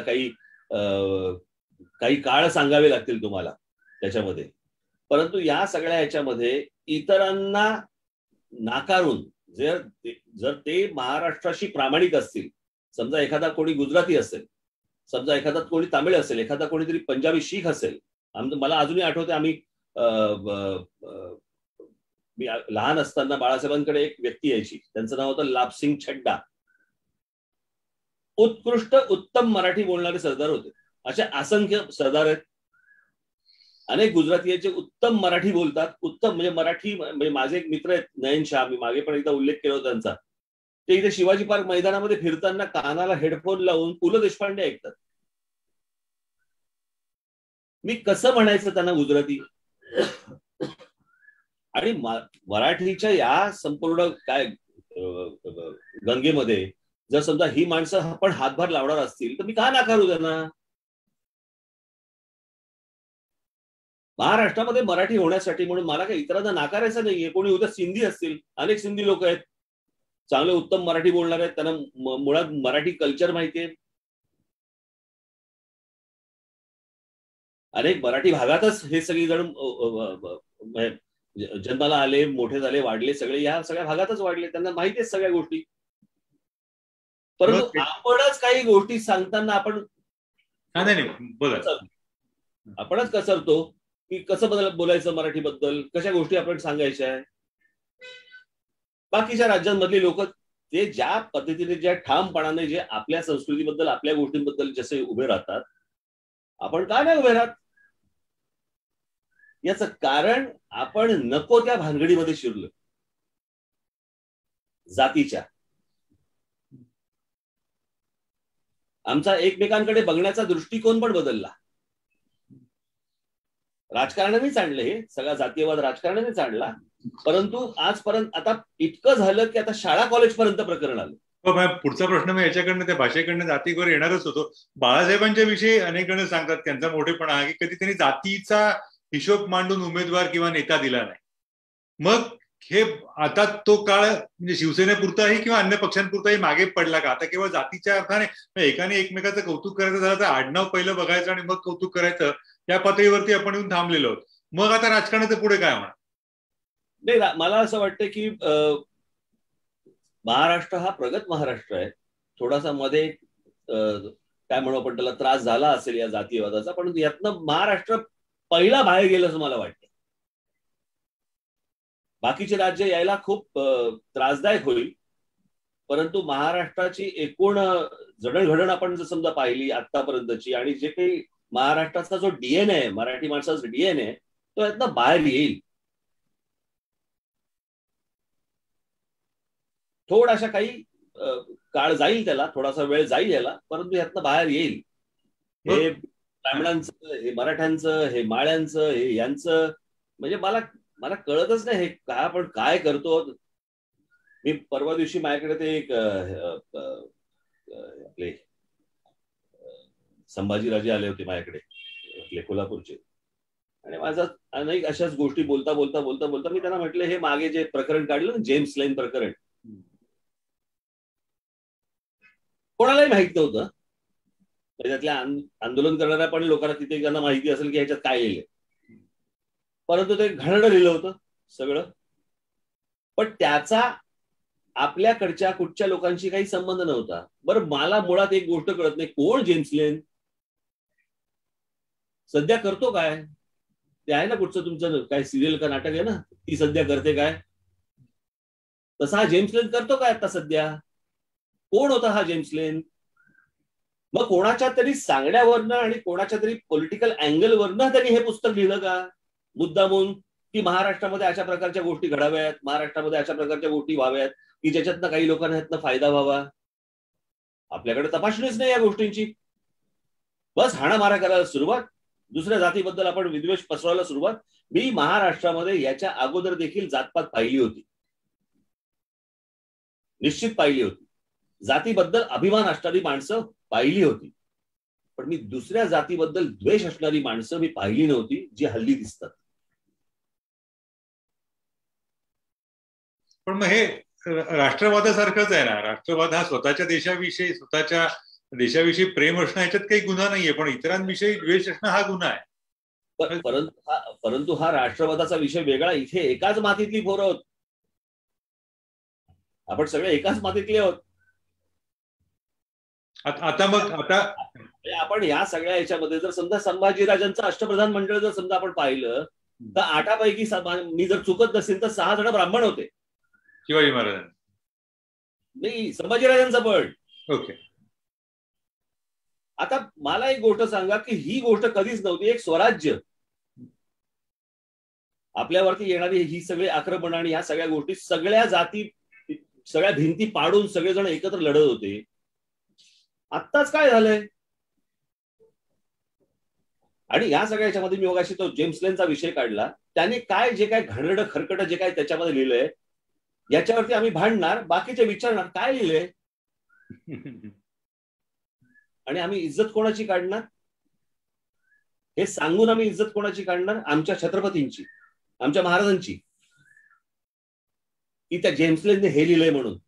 काही काळ सांगावे लागतील तुम्हाला त्याच्यामध्ये. परंतु या सगळ्या ह्याच्यामध्ये इतरांना नाकारून जर ते महाराष्ट्राशी प्रामाणिक असतील, समजा एखादा कोणी गुजराती असेल, समजा एखादा कोणी तामिळ असेल, एखादा कोणीतरी पंजाबी शीख असेल. मला अजूनही आठवते, आम्ही मी लहान असताना बाळासाहेबांकडे एक व्यक्ती यायची, त्यांचं नाव होतं लाभसिंग छड्डा. उत्कृष्ट उत्तम मराठी बोलणारे सरदार होते. असे असंख्य सरदार आहेत. अनेक गुजरातीचे उत्तम मराठी बोलतात, उत्तम म्हणजे मराठी. म्हणजे माझे एक मित्र आहेत नयन शाह, मी मागे पण एकदा उल्लेख केला होता त्यांचा. ते इथे शिवाजी पार्क मैदानामध्ये फिरताना कानाला हेडफोन लावून पु ल देशपांडे ऐकतात. मी कसं म्हणायचं त्यांना गुजराती? आणि मराठीच्या या संपूर्ण काय गंगेमध्ये जर समजा ही माणसं आपण हातभार लावणार असतील तर मी का नाकारू त्यांना? महाराष्ट्रामध्ये मराठी होण्यासाठी म्हणून मला काही इतरांना नाकारायचं नाहीये. कोणी उद्या सिंधी असतील, अनेक सिंधी लोक आहेत चांगले उत्तम मराठी बोलणार आहेत, त्यांना मुळात मराठी कल्चर माहितीये. अनेक मराठी भागातच हे सगळी जण जन्माला आले, मोठे झाले, वाढले, सगळे या सगळ्या भागातच वाढले, त्यांना माहिती आहेत सगळ्या गोष्टी. परंतु आपणच काही गोष्टी सांगताना आपणच कसरतो की कसं बोलायचं मराठीबद्दल, कशा गोष्टी आपण सांगायच्या. बाकीच्या राज्यांमधली लोक ते ज्या पद्धतीने, ज्या ठामपणाने जे आपल्या संस्कृतीबद्दल, आपल्या गोष्टींबद्दल जसे उभे राहतात, आपण का नाही उभे राहत? याचं कारण आपण नको त्या भानगडीमध्ये शिरलो, जातीच्या. आमचा एकमेकांकडे बघण्याचा दृष्टिकोन पण बदलला. राजकारणानेच आणलं हे सगळा जातीयवाद, राजकारणानेच आणला. परंतु आजपर्यंत आता इतकं झालं की आता शाळा कॉलेज पर्यंत प्रकरण आलं. पुढचा प्रश्न मी याच्याकडनं त्या भाषेकडनं जातीवर येणारच होतो. बाळासाहेबांच्या विषयी अनेक जण सांगतात त्यांचा मोठेपणा हा की कधी त्यांनी जातीचा हिशोब मांडून उमेदवार किंवा नेता दिला नाही. मग हे आता तो काळ म्हणजे शिवसेनेपुरताही किंवा अन्य पक्षांपुरताही मागे पडला का? आता केवळ जातीच्या अर्थाने एकाने एकमेकाचं कौतुक करायचं झालं तर आडनाव पहिलं बघायचं आणि मग कौतुक करायचं, त्या पातळीवरती आपण येऊन थांबलेलो आहोत. मग आता राजकारणाचं पुढे काय होणार? नाही, मला असं वाटतं की महाराष्ट्र हा प्रगत महाराष्ट्र आहे. थोडासा मध्ये काय म्हणू आपण त्याला त्रास झाला असेल या जातीयवादाचा, पण यातनं महाराष्ट्र पहिला बाहेर गेलं असं मला वाटतं. बाकीचे राज्य यायला खूप त्रासदायक होईल, परंतु महाराष्ट्राची एकूण जडणघडण आपण जर समजा पाहिली आतापर्यंतची आणि जे काही महाराष्ट्राचा जो डीएनए आहे, मराठी माणसाचा डीएनए, तो यातनं बाहेर येईल. थोडासा काही काळ जाईल, त्याला थोडासा वेळ जाईल याला, परंतु यातनं बाहेर येईल. हे ब्राह्मणांचं, हे मराठ्यांचं, हे माळ्यांचं, हे यांचं, म्हणजे मला कळतच नाही हे काय आपण काय करतो. मी परवा दिवशी माझ्याकडे ते एक आपले संभाजीराजे आले होते माझ्याकडे, आपले कोल्हापूरचे, आणि माझा अनेक अशाच गोष्टी बोलता बोलता बोलता बोलता मी त्यांना म्हटलं, हे मागे जे प्रकरण काढलं ना, जेम्स लेन प्रकरण, कोणालाही माहित नव्हतं. त्याच्यातल्या आंदोलन करणाऱ्या पण लोकांना तिथे त्यांना माहिती असेल की ह्याच्यात काय लिहिलंय, परंतु ते घाणेरडं लिहिलं होतं सगळं. पण त्याचा आपल्याकडच्या कुठच्या लोकांशी काही संबंध नव्हता. बरं, मला मुळात एक गोष्ट कळत नाही, कोण जेम्स लेन, सध्या करतो काय? ते आहे ना कुठचं तुमचं काय सिरियल का नाटक आहे ना, ती सध्या करते काय, तसा हा जेम्स लेन करतो काय आता सध्या? कोण होता हा जेम्स लेन? मग कोणाच्या तरी सांगण्यावरनं आणि कोणाच्या तरी पॉलिटिकल अँगलवरनं त्यांनी हे पुस्तक लिहिलं का मुद्दामून, की महाराष्ट्रामध्ये अशा प्रकारच्या गोष्टी घडाव्यात, महाराष्ट्रामध्ये अशा प्रकारच्या गोष्टी व्हाव्यात की ज्याच्यातनं काही लोकांना ह्यातनं फायदा व्हावा? आपल्याकडे तपासणीच नाही या गोष्टींची. बस हाणामारा करायला सुरुवात, दुसऱ्या जातीबद्दल आपण विद्वेष पसरवायला सुरुवात. मी महाराष्ट्रामध्ये याच्या अगोदर देखील जातपात पाहिली होती, निश्चित पाहिली होती. जातीबद्दल अभिमान असणारी माणसं पाहिली होती, पण मी दुसऱ्या जातीबद्दल द्वेष असणारी माणसं मी पाहिली नव्हती, जी हल्ली दिसतात. पण मग हे राष्ट्रवादासारखंच आहे ना. राष्ट्रवाद हा स्वतःच्या देशाविषयी प्रेम असणं ह्याच्यात काही गुन्हा नाहीये, पण इतरांविषयी द्वेष असणं हा गुन्हा आहे. परंतु हा राष्ट्रवादाचा विषय वेगळा. इथे एकाच मातीतली पोरं आहोत आपण, सगळे एकाच मातीतले आहोत. आता आपण या सगळ्या याच्यामध्ये जर समजा संभाजीराजांचं अष्टप्रधान मंडळ जर समजा आपण पाहिलं तर 8 पैकी मी जर चुकत नसेल तर 6 जण ब्राह्मण होते. शिवाजी महाराज नाही, संभाजीराजांचं पण. ओके. आता मला एक गोष्ट सांगा की ही गोष्ट कधीच नव्हती. एक स्वराज्य, आपल्यावरती येणारी ही सगळी आक्रमण आणि ह्या सगळ्या गोष्टी, सगळ्या जाती, सगळ्या भिंती पाडून सगळेजण एकत्र लढत होते. आत्ताच काय झालंय? आणि या सगळ्या याच्यामध्ये मी मगाशी तो जेम्स लेनचा विषय काढला, त्याने काय जे काय घाणेरडं खरकट जे काय त्याच्यामध्ये लिहिलंय याच्यावरती आम्ही भांडणार, बाकीचे विचारणार काय लिहिलंय, आणि आम्ही इज्जत कोणाची काढणार हे सांगून आम्ही इज्जत कोणाची काढणार? आमच्या छत्रपतींची, आमच्या महाराजांची, की त्या जेम्स लेनने हे लिहिलंय म्हणून.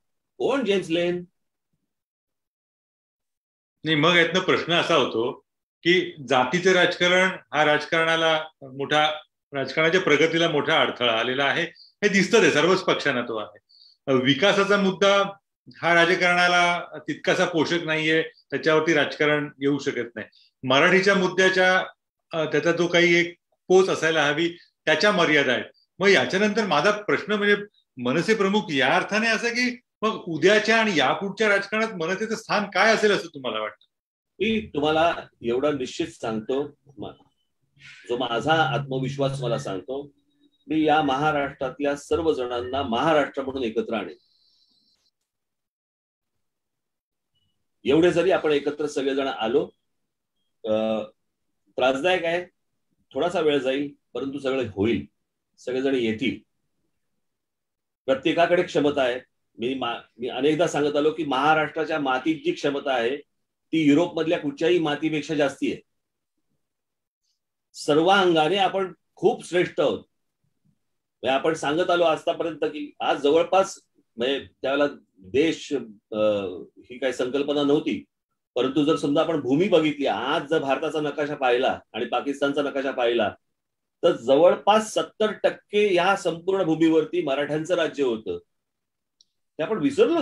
कोण जेम्स लेन? नाही, मग यातनं प्रश्न असा होतो की जातीचं राजकारण हा राजकारणाच्या प्रगतीला मोठा अडथळा आलेला आहे. हे दिसतं, सर्वच पक्षांना तो आहे. विकासाचा मुद्दा हा राजकारणाला तितकासा पोषक नाहीये, त्याच्यावरती राजकारण येऊ शकत नाही. मराठीच्या मुद्द्याच्या त्याचा जो काही एक पोच असायला हवी त्याच्या मर्यादा आहेत. मग याच्यानंतर माझा प्रश्न म्हणजे मनसे प्रमुख या अर्थाने असं की मग उद्याच्या आणि यापुढच्या राजकारणात मनसेचं स्थान काय असेल असं तुम्हाला वाटतं? मी तुम्हाला एवढं निश्चित सांगतो, जो माझा आत्मविश्वास मला सांगतो, मी या महाराष्ट्रातल्या सर्व जणांना महाराष्ट्र म्हणून एकत्र आणेन. एवढे जरी आपण एकत्र सगळेजण आलो, त्रासदायक आहे, थोडासा वेळ जाईल, परंतु सगळं होईल, सगळेजण येतील. प्रत्येकाकडे क्षमता आहे. मी अनेकदा सांगत आलो की महाराष्ट्राच्या मातीत जी क्षमता आहे ती युरोपमधल्या कुठच्याही मातीपेक्षा जास्ती आहे. सर्व अंगाने आपण खूप श्रेष्ठ आहोत. आपण सांगत आलो आतापर्यंत की आज जवळपास म्हणजे त्यावेळेला देश ही काही संकल्पना नव्हती, परंतु जर समजा आपण भूमी बघितली, आज जर भारताचा नकाशा पाहिला आणि पाकिस्तानचा नकाशा पाहिला तर जवळपास 70% या संपूर्ण भूमीवरती मराठ्यांचं राज्य होतं. ते आपण विसरलो.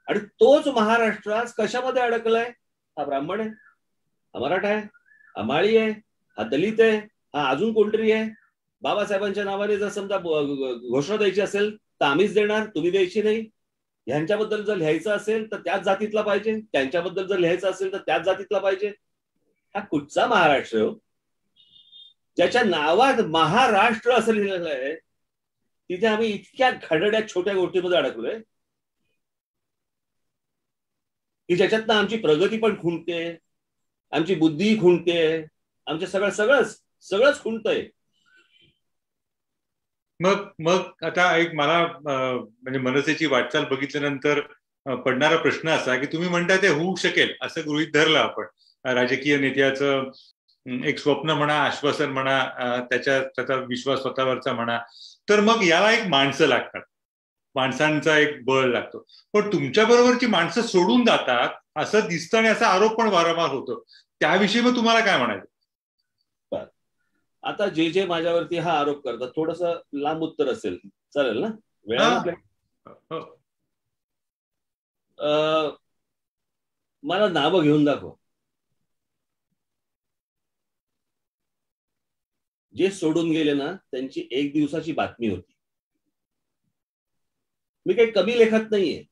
आणि तोच महाराष्ट्र आज कशामध्ये अडकलाय? हा ब्राह्मण आहे, हा मराठा आहे, हा माळी आहे, हा दलित आहे, हा अजून कोणतरी आहे. बाबासाहेबांच्या नावाने जर समजा घोषणा द्यायची असेल तर आम्हीच देणार, तुम्ही द्यायची नाही. ह्यांच्याबद्दल जर लिहायचं असेल तर त्याच जातीतला पाहिजे, त्यांच्याबद्दल जर लिहायचं असेल तर त्याच जातीतला पाहिजे. हा कुठचा महाराष्ट्र हो? ज्याच्या नावात महाराष्ट्र असं लिहिलेलं आहे तिथे आम्ही इतक्या घडड्या छोट्या गोष्टीमध्ये अडकलोय की ज्याच्यातनं आमची प्रगती पण खुंटते, आमची बुद्धी खुंटते, आमचं सगळंच खुंटतंय. मग आता एक मला म्हणजे मनसेची वाटचाल बघितल्यानंतर पडणारा प्रश्न असा की तुम्ही म्हणता ते होऊ शकेल असं गृहीत धरलं आपण, राजकीय नेत्याचं एक स्वप्न म्हणा, आश्वासन म्हणा, त्याचा विश्वास स्वतःवरचा म्हणा, तर मग याला एक माणसं लागतात, माणसांचा एक बळ लागतो. पण तुमच्या बरोबरची माणसं सोडून जातात असं दिसतं आणि असा आरोप पण वारंवार होतो. त्याविषयी मग तुम्हाला काय म्हणायचं? आता जे माझ्यावरती हा आरोप करतात थोडस लांब उत्तर असेल, चालेल ना? वेळा मला नावं घेऊन दाखव. जे सोडून गेले ना त्यांची एक दिवसाची बातमी होती. मी काही कमी लेखत नाहीये.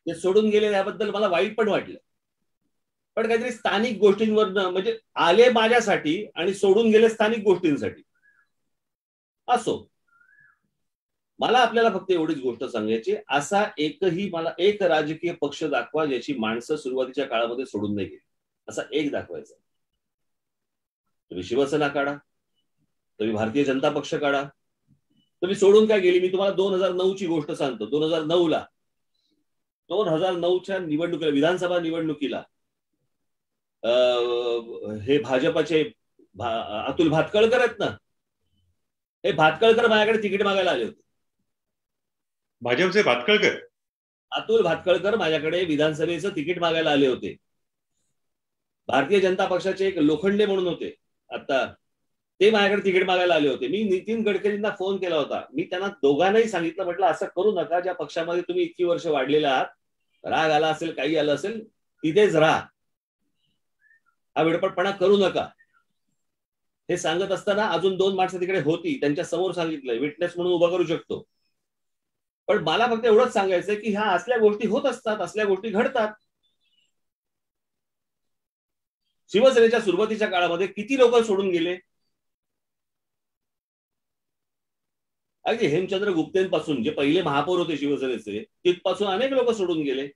ते सोडून गेले याबद्दल मला वाईट पण वाटलं, पण काहीतरी स्थानिक गोष्टींवर म्हणजे आले माझ्यासाठी आणि सोडून गेले स्थानिक गोष्टींसाठी. असो, मला आपल्याला फक्त एवढीच गोष्ट सांगायची, असा मला एक राजकीय पक्ष दाखवा ज्याची माणसं सुरुवातीच्या काळामध्ये सोडून नाही गेली. असा एक दाखवायचा. तुम्ही शिवसेना काढा, तुम्ही भारतीय जनता पक्ष काढा, तुम्ही सोडून काय गेली. मी तुम्हाला 2009ची गोष्ट सांगतो. 2009च्या निवडणुकीला, विधानसभा निवडणुकीला हे भाजपाचे अतुल भातखळकर आहेत ना, हे भातखळकर माझ्याकडे तिकीट मागायला आले होते. भाजपचे भातखळकर, अतुल भातखळकर माझ्याकडे विधानसभेचं तिकीट मागायला आले होते. भारतीय जनता पक्षाचे एक लोखंडे म्हणून होते आता, ते माझ्याकडे तिकीट मागायला आले होते. मी नितीन गडकरींना फोन केला होता. मी त्यांना दोघांनाही सांगितलं, म्हटलं असं करू नका, ज्या पक्षामध्ये तुम्ही इतकी वर्ष वाढलेले आहात, राग आला असेल, काही आलं असेल, तिथेच राहा, हा वेडपटपणा करू नका. हे सांगत असताना अजून 2 माणसं तिकडे होती, त्यांच्या समोर सांगितलंय, विटनेस म्हणून उभा करू शकतो. पण मला फक्त एवढंच सांगायचंय की ह्या असल्या गोष्टी होत असतात, असल्या गोष्टी घडतात. शिवसेनेच्या सुरुवातीच्या काळामध्ये किती लोक सोडून गेले? अगदी हेमचंद्र गुप्तेंपासून, जे पहिले महापौर होते शिवसेनेचे, तिथपासून अनेक लोक सोडून गेले.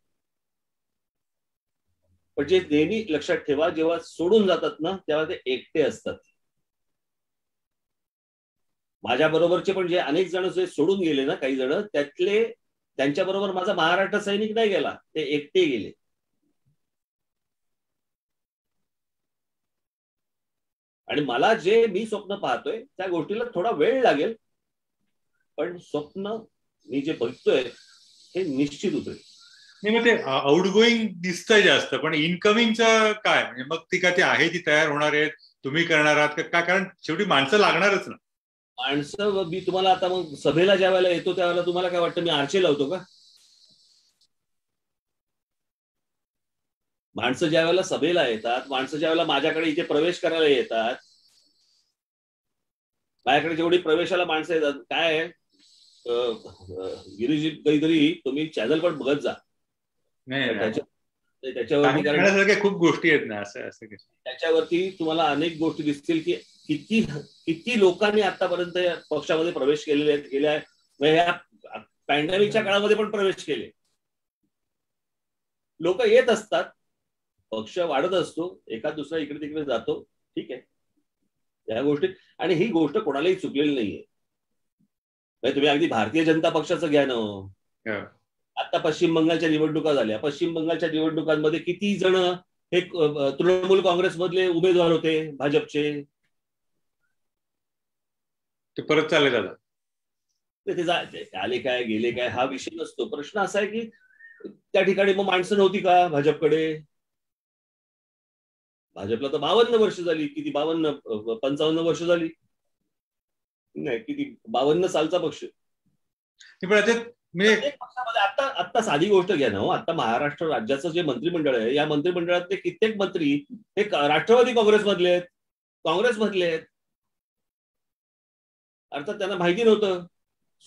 पण जे नेहमी लक्षात ठेवा, जेव्हा सोडून जातात ना तेव्हा ते एकटे असतात. माझ्या बरोबरचे पण जे अनेक जण जे सोडून गेले ना, काही जण, त्यांच्या बरोबर माझा महाराष्ट्र सैनिक नाही गेला, ते एकटे गेले. आणि मला जे मी स्वप्न पाहतोय त्या गोष्टीला थोडा वेळ लागेल, पण स्वप्न मी जे बघतोय हे निश्चित उतरेल. नाही, मग ते आउटगोईंग दिसतंय जास्त, पण इनकमिंगचं काय? म्हणजे मग ती काय, ती आहे ती तयार होणार आहेत, तुम्ही करणार आहात का? कारण शेवटी माणसं लागणारच ना. माणसं, मी तुम्हाला आता मग सभेला ज्या वेळेला येतो त्यावेळेला तुम्हाला काय वाटतं मी आरचे लावतो का? माणसं ज्या वेळेला सभेला येतात, माणसं ज्या वेळेला माझ्याकडे इथे प्रवेश करायला येतात, माझ्याकडे जेवढी प्रवेशाला माणसं येतात, काय गिरीजी काहीतरी तुम्ही चॅनल पण बघत जा. त्याच्यावरती खूप गोष्टी आहेत ना, असं त्याच्यावरती तुम्हाला अनेक गोष्टी दिसतील की किती लोकांनी आतापर्यंत पक्षामध्ये प्रवेश केलेले आहेत, गेल्या पॅन्डेमिकच्या काळामध्ये पण प्रवेश केले. लोक येत असतात, पक्ष वाढत असतो, एका दुसरा इकडे तिकडे जातो, ठीक आहे, या गोष्टी. आणि ही गोष्ट कोणालाही चुकलेली नाहीये. तुम्ही अगदी भारतीय जनता पक्षाचं घ्या ना. आता पश्चिम बंगालच्या निवडणुका झाल्या. पश्चिम बंगालच्या निवडणुकांमध्ये किती जण हे तृणमूल काँग्रेसमधले उमेदवार होते भाजपचे, ते परत चालले जातात. ते आले काय गेले काय हा विषय नसतो. प्रश्न असा आहे की त्या ठिकाणी मग माणसं नव्हती का भाजपकडे? भाजपला तर 52 वर्ष झाली. किती 55 वर्ष झाली नाही, किती 52 सालचा पक्ष. पक्षामध्ये आता साधी गोष्ट घ्या ना. आता महाराष्ट्र राज्याचं जे मंत्रिमंडळ आहे, या मंत्रिमंडळातले कित्येक मंत्री हे राष्ट्रवादी काँग्रेसमधले आहेत, काँग्रेसमधले आहेत. अर्थात त्यांना माहिती नव्हतं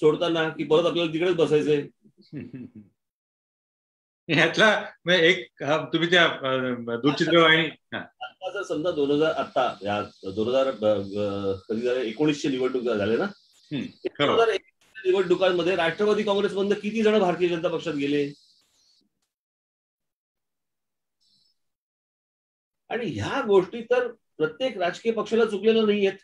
सोडताना की परत आपल्याला तिकडेच बसायचंय. ह्यातला एक तुम्ही त्या दूरचित्रवाणी आता जर समजा 2019 निवडणूक झाले ना, 2021 निवडणुकांमध्ये राष्ट्रवादी काँग्रेसमधून किती जण भारतीय जनता पक्षात गेले? आणि ह्या गोष्टी तर प्रत्येक राजकीय पक्षाला चुकलेलं नाहीयेत.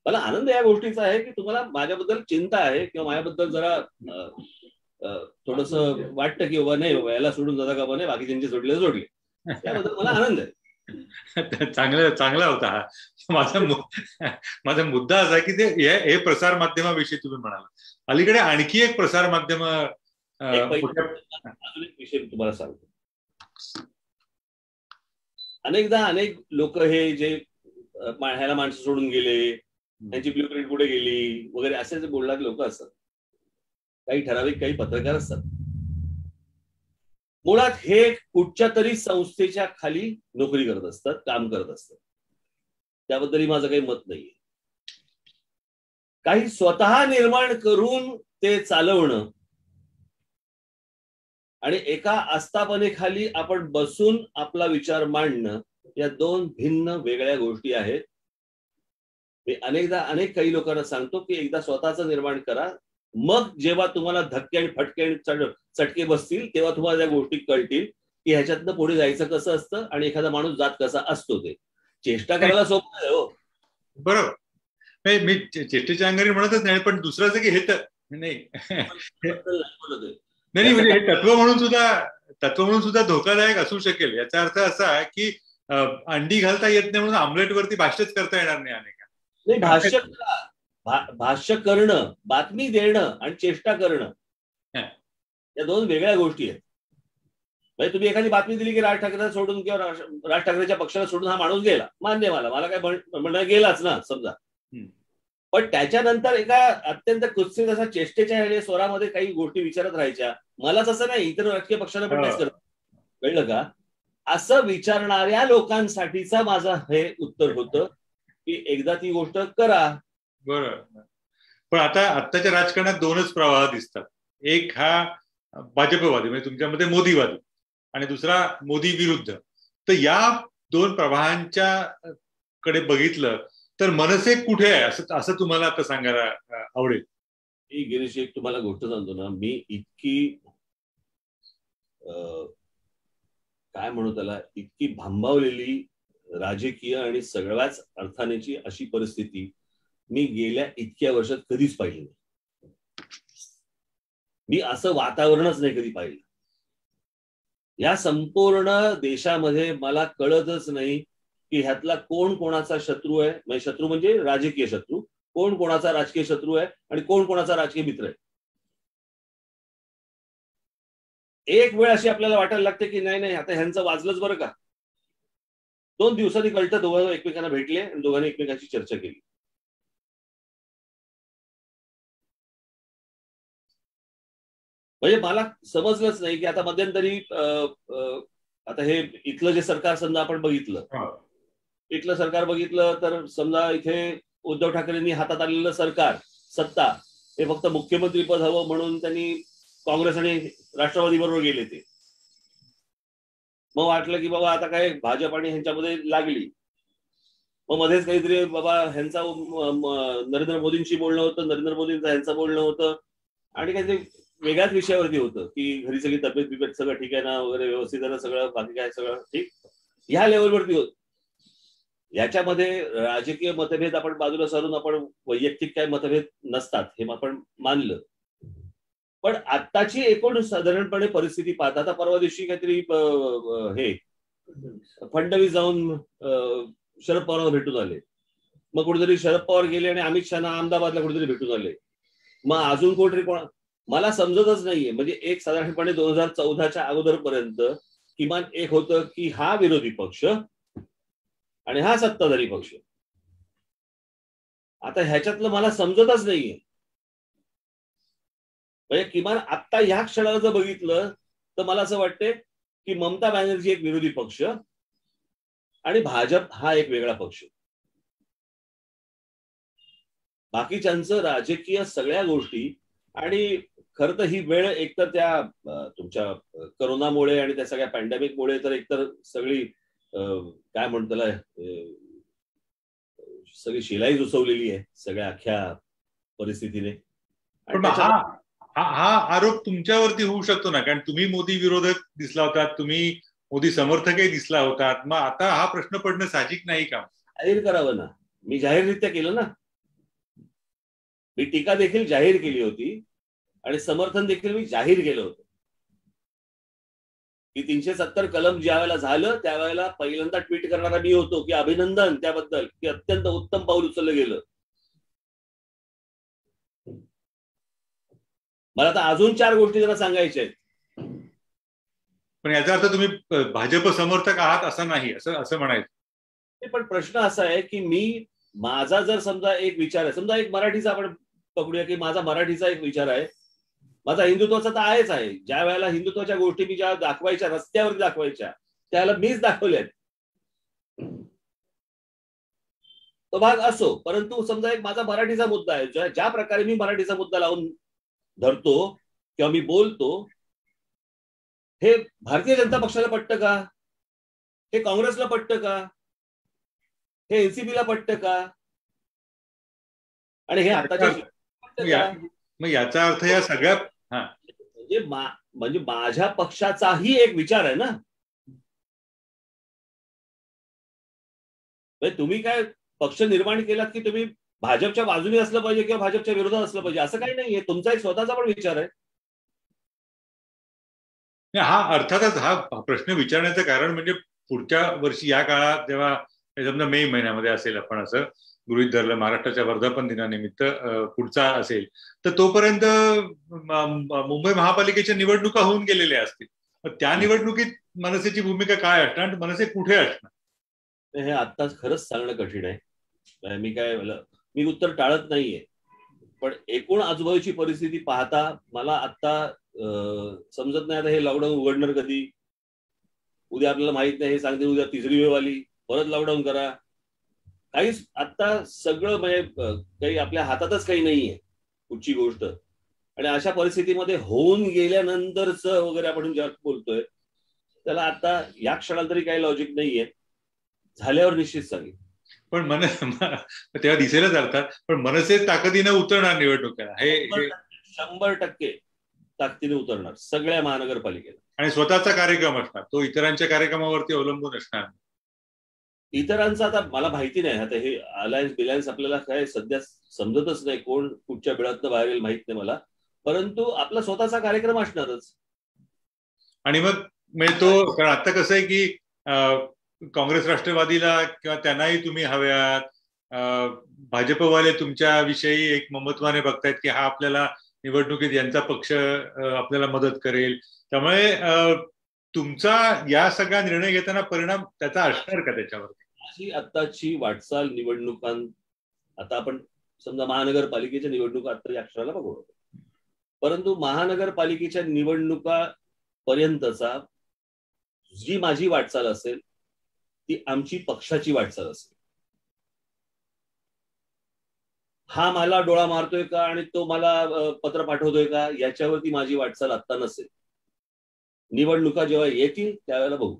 मला आनंद या गोष्टीचा आहे की तुम्हाला माझ्याबद्दल चिंता आहे किंवा माझ्याबद्दल जरा थोडस वाटतं की बाबा नाही बाबा याला सोडून जाता का नाही, बाकी ज्यांचे जोडले त्याबद्दल मला आनंद आहे. चांगला होता हा. माझा मुद्दा असा की ते हे प्रसार माध्यमाविषयी तुम्ही म्हणाला. अलीकडे आणखी एक प्रसार माध्यम अजून एक विषय तुम्हाला सांगतो. अनेकदा अनेक लोक हे जे ह्याला माणसं सोडून गेले, त्यांची ब्लूप्रिंट कुठे गेली वगैरे असे जे बोलणारे लोक असतात, काही ठराविक काही पत्रकार असतात. मुळात हे कुठच्या तरी संस्थेच्या खाली नोकरी करत असतात, काम करत असतात. त्याबद्दलही माझं काही मत नाहीये. काही स्वतः निर्माण करून ते चालवणं आणि एका आस्थापनेखाली आपण बसून आपला विचार मांडणं या दोन भिन्न वेगळ्या गोष्टी आहेत. मी अनेक काही लोकांना सांगतो की एकदा स्वतःचं निर्माण करा, मग जेव्हा तुम्हाला धक्के आणि फटके आणि चटके बसतील तेव्हा तुम्हाला त्या गोष्टी कळतील की ह्याच्यातनं पुढे जायचं कसं असतं आणि एखादा माणूस जात कसा असतो. ते चेष्टा करायला सोपं आहे हो. बरोबर, मी चेष्टेच्या अंगाने म्हणतच नाही, पण दुसरं की हे तर नाही म्हणजे हे तत्व म्हणून सुद्धा धोकादायक असू शकेल. याचा अर्थ असा की अंडी घालता येत नाही म्हणून आमलेट वरती भाष्यच करता येणार नाही. नाही, भाष्य करणं, बातमी देणं आणि चेष्टा करणं या दोन वेगळ्या गोष्टी आहेत. म्हणजे तुम्ही एखादी बातमी दिली की राज ठाकरेला सोडून किंवा राज ठाकरेच्या पक्षाला सोडून हा माणूस गेला, मान्य, मला काय म्हणणं गेलाच ना समजा, पण त्याच्यानंतर एका अत्यंत कुत्सित असा चेष्टेच्या स्वरामध्ये काही गोष्टी विचारत राहायच्या. मलाच असं नाही, इतर राजकीय पक्षांना पण तेच करत, कळलं का? असं विचारणाऱ्या लोकांसाठीचा माझं हे उत्तर होतं की एकदा ती गोष्ट करा. बरोबर. पण आताच्या राजकारणात दोनच प्रवाह दिसतात. एक हा भाजपवादी म्हणजे तुमच्यामध्ये मोदीवादी आणि दुसरा मोदी विरुद्ध. तर या दोन प्रवाहांच्या कडे बघितलं तर मनसे कुठे आहे असं तुम्हाला आता सांगायला आवडेल? मी गिरीश एक तुम्हाला गोष्ट सांगतो ना, मी इतकी काय म्हणू त्याला, इतकी भांबावलेली राजकीय आणि सगळ्याच अर्थानेची अशी परिस्थिती मी गेल्या इतक्या वर्षात कधीच पाहिली नाही. मी असं वातावरणच नाही कधी पाहिलं. या संपूर्ण देशामध्ये मला कळतच नाही की ह्यातला कोण कोणाचा शत्रू आहे, म्हणजे शत्रू म्हणजे राजकीय शत्रू, कोण कोणाचा राजकीय शत्रू आहे आणि कोण कोणाचा राजकीय मित्र आहे. एक वेळ अशी आपल्याला वाटायला लागते की नाही आता ह्यांचं वाजलंच बरं का. 2 दिवसांनी कळतं दोघं एकमेकांना भेटले आणि दोघांनी एकमेकांची चर्चा केली. म्हणजे मला समजलंच नाही की आता मध्यंतरी आता हे इथलं जे सरकार समजा आपण बघितलं, इथलं सरकार बघितलं तर समजा इथे उद्धव ठाकरेंनी हातात आलेलं सरकार सत्ता हे फक्त मुख्यमंत्री पद हवं म्हणून त्यांनी काँग्रेस आणि राष्ट्रवादी बरोबर गेले. ते मग वाटलं की बाबा आता काय भाजप आणि ह्यांच्यामध्ये लागली. मग मध्येच काहीतरी बाबा ह्यांचा नरेंद्र मोदींशी बोलणं होतं, नरेंद्र मोदींचं ह्यांचं बोलणं होतं आणि काहीतरी वेगळ्याच विषयावरती होतं की घरी सगळी तब्येत सगळं ठीक आहे ना वगैरे, व्यवस्थित आहे ना सगळं, बाकी काय सगळं ठीक, ह्या लेवलवरती होत. याच्यामध्ये राजकीय मतभेद आपण बाजूला सारून आपण वैयक्तिक काय मतभेद नसतात हे आपण मानलं. पण आत्ताची एकूण साधारणपणे परिस्थिती पाहता, आता परवा दिवशी काहीतरी हे फडणवीस जाऊन शरद पवारांना भेटून आले, मग कुठेतरी शरद पवार गेले आणि अमित शहा अहमदाबादला कुठेतरी भेटून आले, मग अजून कोणतरी कोण मला समजतच नाहीये. म्हणजे एक साधारणपणे 2014च्या अगोदरपर्यंत किमान एक होतं की हा विरोधी पक्ष आणि हा सत्ताधारी पक्ष. आता ह्याच्यातलं मला समजतच नाहीये. म्हणजे किमान आत्ता ह्या क्षणाला जर बघितलं तर मला असं वाटतंय की ममता बॅनर्जी एक विरोधी पक्ष आणि भाजप हा एक वेगळा पक्ष. बाकीच्यांचं राजकीय सगळ्या गोष्टी, आणि खरं तर ही वेळ एकतर त्या तुमच्या करोनामुळे आणि त्या सगळ्या पॅन्डेमिकमुळे तर एकतर सगळी काय म्हणतो त्याला सगळी शिलाई उसवलेली आहे सगळ्या अख्ख्या परिस्थितीने. पण हा आरोप तुमच्यावरती होऊ शकतो ना, कारण तुम्ही मोदी विरोधक दिसला होतात, तुम्ही मोदी समर्थकही दिसला होतात. मग आता हा प्रश्न पडणं साहजिक नाही का? जाहीर करावं ना. मी जाहीररित्या केलं ना. मी टीका देखील जाहीर केली होती आणि समर्थन देखील मी जाहीर केलं होतं की 370 कलम ज्या वेळेला झालं त्यावेळेला पहिल्यांदा ट्विट करणारा मी होतो की अभिनंदन त्याबद्दल, की अत्यंत उत्तम पाऊल उचललं गेलं. मला आता अजून 4 गोष्टी जरा सांगायच्या आहेत. पण याचा अर्थ तुम्ही भाजप समर्थक आहात असं नाही, असं म्हणायचं. पण प्रश्न असा आहे की मी माझा जर समजा एक विचार आहे, समजा एक मराठीचा आपण पकडूया की माझा मराठीचा एक विचार आहे, माझा हिंदुत्वाचा तर आहेच आहे. ज्या वेळेला हिंदुत्वाच्या गोष्टी मी ज्या दाखवायच्या रस्त्यावर दाखवायच्या त्याला मीच दाखवल्यात, तो भाग असो. परंतु समजा एक माझा मराठीचा मुद्दा आहे, ज्या प्रकारे मी मराठीचा मुद्दा लावून धरतो किंवा मी बोलतो, हे भारतीय जनता पक्षाला पटतं का? हे काँग्रेसला पटतं का? हे एनसीपीला पटतं का? आणि हे आताच्या मग याचा अर्थ या सगळ्या म्हणजे माझ्या पक्षाचाही एक विचार आहे ना. तुम्ही काय पक्ष निर्माण केलात की तुम्ही भाजपच्या बाजूने असलं पाहिजे किंवा भाजपच्या विरोधात असलं पाहिजे असं काही नाहीये. तुमचा एक स्वतःचा पण विचार आहे. हा अर्थातच हा प्रश्न विचारण्याचं कारण म्हणजे पुढच्या वर्षी या काळात जेव्हा समजा मे महिन्यामध्ये असेल, आपण असं गृहीत धरलं महाराष्ट्राच्या वर्धापन दिनानिमित्त पुढचा असेल, तर तोपर्यंत मुंबई महापालिकेच्या निवडणुका होऊन गेलेल्या असतील. त्या निवडणुकीत मनसेची भूमिका काय असणार आणि मनसे कुठे असणार हे आता खरंच सांगणं कठीण आहे. मी उत्तर टाळत नाहीये, पण एकूण आजूबाजूची परिस्थिती पाहता मला आता समजत नाही आता हे लॉकडाऊन उघडणार कधी. उद्या आपल्याला माहित नाही, हे सांगते उद्या तिसरी वेळ आली परत लॉकडाऊन करा. काहीच आता सगळं म्हणजे काही आपल्या हातातच काही नाहीये कुठची गोष्ट. आणि अशा परिस्थितीमध्ये होऊन गेल्यानंतरच वगैरे आपण ज्या बोलतोय त्याला आता या क्षणाला तरी काही लॉजिक नाहीये. झाल्यावर निश्चित सांगेल. पण तेव्हा दिसेलच अर्थात. पण मनसे ताकदीनं उतरणार निवडणुकीला, हे 100% ताकदीने उतरणार सगळ्या महानगरपालिकेला. आणि स्वतःचा कार्यक्रम असणार, तो इतरांच्या कार्यक्रमावरती अवलंबून असणार. इतरांचा आता मला माहिती नाही. आता हे अलायन्स बिलायन्स आपल्याला काय सध्या समजतच नाही, कोण कुठच्या बिळातनं बाहेर येईल माहित नाही मला. परंतु आपला स्वतःचा कार्यक्रम असणारच. आणि मग तो कारण आता कसं आहे की काँग्रेस राष्ट्रवादीला किंवा त्यांनाही तुम्ही हव्यात, भाजपवाले तुमच्या विषयी एक ममत्वाने बघतायत की हा आपल्याला निवडणुकीत यांचा पक्ष आपल्याला मदत करेल. त्यामुळे तुमचा या सगळ्या निर्णय घेताना परिणाम त्याचा असणार का त्याच्यावरती? अशी आताची वाटचाल निवडणुकां, आता आपण समजा महानगरपालिकेच्या निवडणुका आता या क्षणाला बघू, परंतु महानगरपालिकेच्या निवडणुका पर्यंतचा जी माझी वाटचाल असेल ती आमची पक्षाची वाटचाल असेल. हा मला डोळा मारतोय का आणि तो मला पत्र पाठवतोय का याच्यावरती माझी वाटचाल आता नसेल. निवडणुका जेव्हा येतील त्यावेळेला बघू.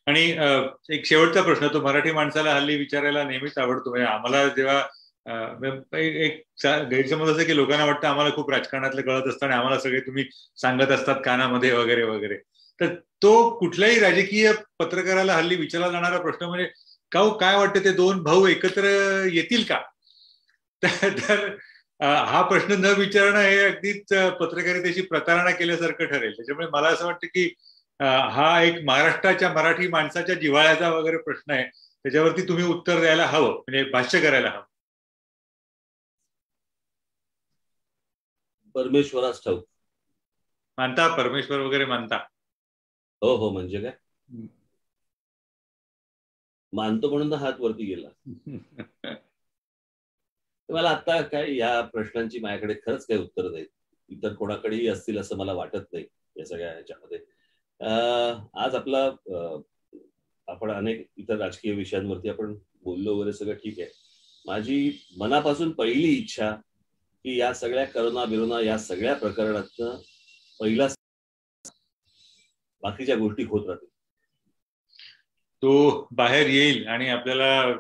आणि एक शेवटचा प्रश्न, तो मराठी माणसाला हल्ली विचारायला नेहमीच आवडतो. म्हणजे आम्हाला जेव्हा एक गैरसमज असं की लोकांना वाटतं आम्हाला खूप राजकारणातलं कळत असतं आणि आम्हाला सगळे तुम्ही सांगत असतात कानामध्ये वगैरे वगैरे. तर तो कुठल्याही राजकीय पत्रकाराला हल्ली विचारला जाणारा प्रश्न म्हणजे काय वाटतं, ते दोन भाऊ एकत्र येतील का? तर हा प्रश्न न विचारणं हे अगदीच पत्रकारितेची प्रतारणा केल्यासारखं ठरेल. त्याच्यामुळे मला असं वाटतं की हा एक महाराष्ट्राच्या मराठी माणसाच्या जिव्हाळ्याचा वगैरे प्रश्न आहे, त्याच्यावरती तुम्ही उत्तर द्यायला हवं, म्हणजे भाष्य करायला हवं. परमेश्वराच ठाऊक. मानता परमेश्वर वगैरे मानता? हो हो, म्हणजे काय मानतो म्हणून हात वरती गेला. मला आता काय या प्रश्नांची माझ्याकडे खरंच काही उत्तर नाही, इतर कोणाकडेही असतील असं मला वाटत नाही या सगळ्या ह्याच्यामध्ये. आज आपला आपण अनेक इतर राजकीय विषयांवरती आपण बोललो वगैरे, सगळं ठीक आहे. माझी मनापासून पहिली इच्छा की या सगळ्या करोना बिरोना या सगळ्या प्रकरणातनं पहिला बाकीच्या गोष्टी होत राहतील, तो बाहेर येईल आणि आपल्याला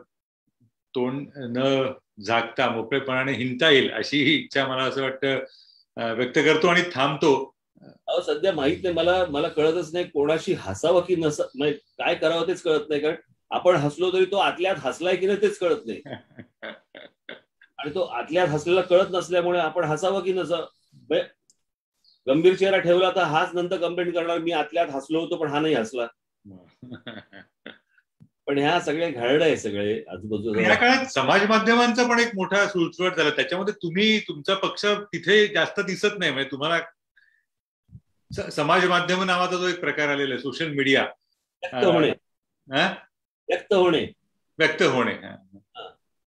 तोंड न झाकता मोकळेपणाने हिंडता येईल अशी इच्छा मला असं वाटतं व्यक्त करतो आणि थांबतो. अहो सध्या माहित नाही, मला कळतच नाही कोणाशी हसावं की म्हणजे काय करावं तेच कळत नाही. कारण आपण हसलो तरी तो आतल्यात हसलाय की नाही तेच कळत नाही, आणि तो आतल्यात हसलेला कळत नसल्यामुळे आपण हसावं की नसावं. गंभीर चेहरा ठेवला तर हाच नंतर कंप्लेंट करणार मी आतल्यात हसलो होतो पण हा नाही हसला. पण ह्या सगळे घालड आहे सगळे आजूबाजूला. या काळात समाज माध्यमांचा पण एक मोठा सुळसुळाट झाला, त्याच्यामध्ये तुम्ही तुमचा पक्ष तिथे जास्त दिसत नाही. म्हणजे तुम्हाला समाज माध्यम नावाचा जो एक प्रकार आलेला आहे, सोशल मीडिया, व्यक्त होणे.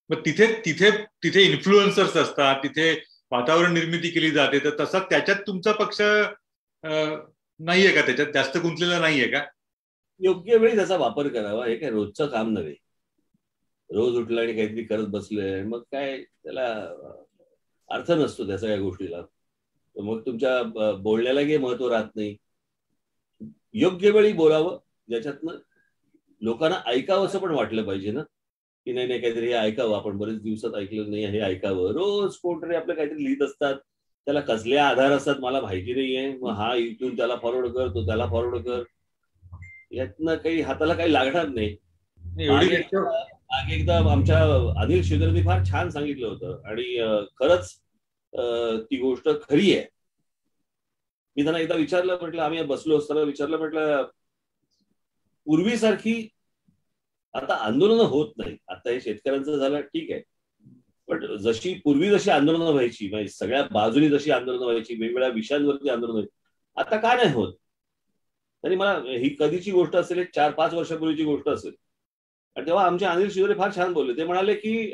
मग तिथे इन्फ्लुएन्सर्स असतात, तिथे वातावरण निर्मिती केली जाते, तर तसा त्याच्यात तुमचा पक्ष नाहीये का? त्याच्यात जास्त गुंतलेला नाहीये का? योग्य वेळी त्याचा वापर करावा. हे काय रोजचं काम नव्हे. रोज उठलं आणि काहीतरी करत बसलोय मग काय त्याला अर्थ नसतो त्या सगळ्या गोष्टीला. मग तुमच्या बोलण्यालाही महत्व राहत नाही. योग्य वेळी बोलावं, ज्याच्यातनं लोकांना ऐकावं असं पण वाटलं पाहिजे ना, की नाही काहीतरी हे ऐकावं, आपण बरेच दिवसात ऐकलं नाही, हे ऐकावं. रोज कोणतरी आपलं काहीतरी लिहित असतात, त्याला कसले आधार असतात मला माहिती नाहीये. मग हा इथून त्याला फॉरवर्ड कर, तो त्याला फॉरवर्ड कर, यातनं काही हाताला काही लागणार नाही. मागे एकदा आमच्या अनिल शिंदेंनी फार छान सांगितलं होतं आणि खरंच ती गोष्ट खरी आहे. मी त्यांना एकदा विचारलं, म्हटलं आम्ही बसलो असताना विचारलं, म्हटलं पूर्वीसारखी आता आंदोलनं होत नाही. आता हे शेतकऱ्यांचं झालं ठीक आहे, पण पूर्वी जशी आंदोलनं व्हायची, म्हणजे सगळ्या बाजूनी जशी आंदोलनं व्हायची, वेगवेगळ्या विषयांवरती आंदोलन व्हायची, आता का नाही होत? तरी मला ही कधीची गोष्ट असेल, 4-5 वर्षापूर्वीची गोष्ट असेल. आणि तेव्हा आमचे अनिल शिंदे फार छान बोलले. ते म्हणाले की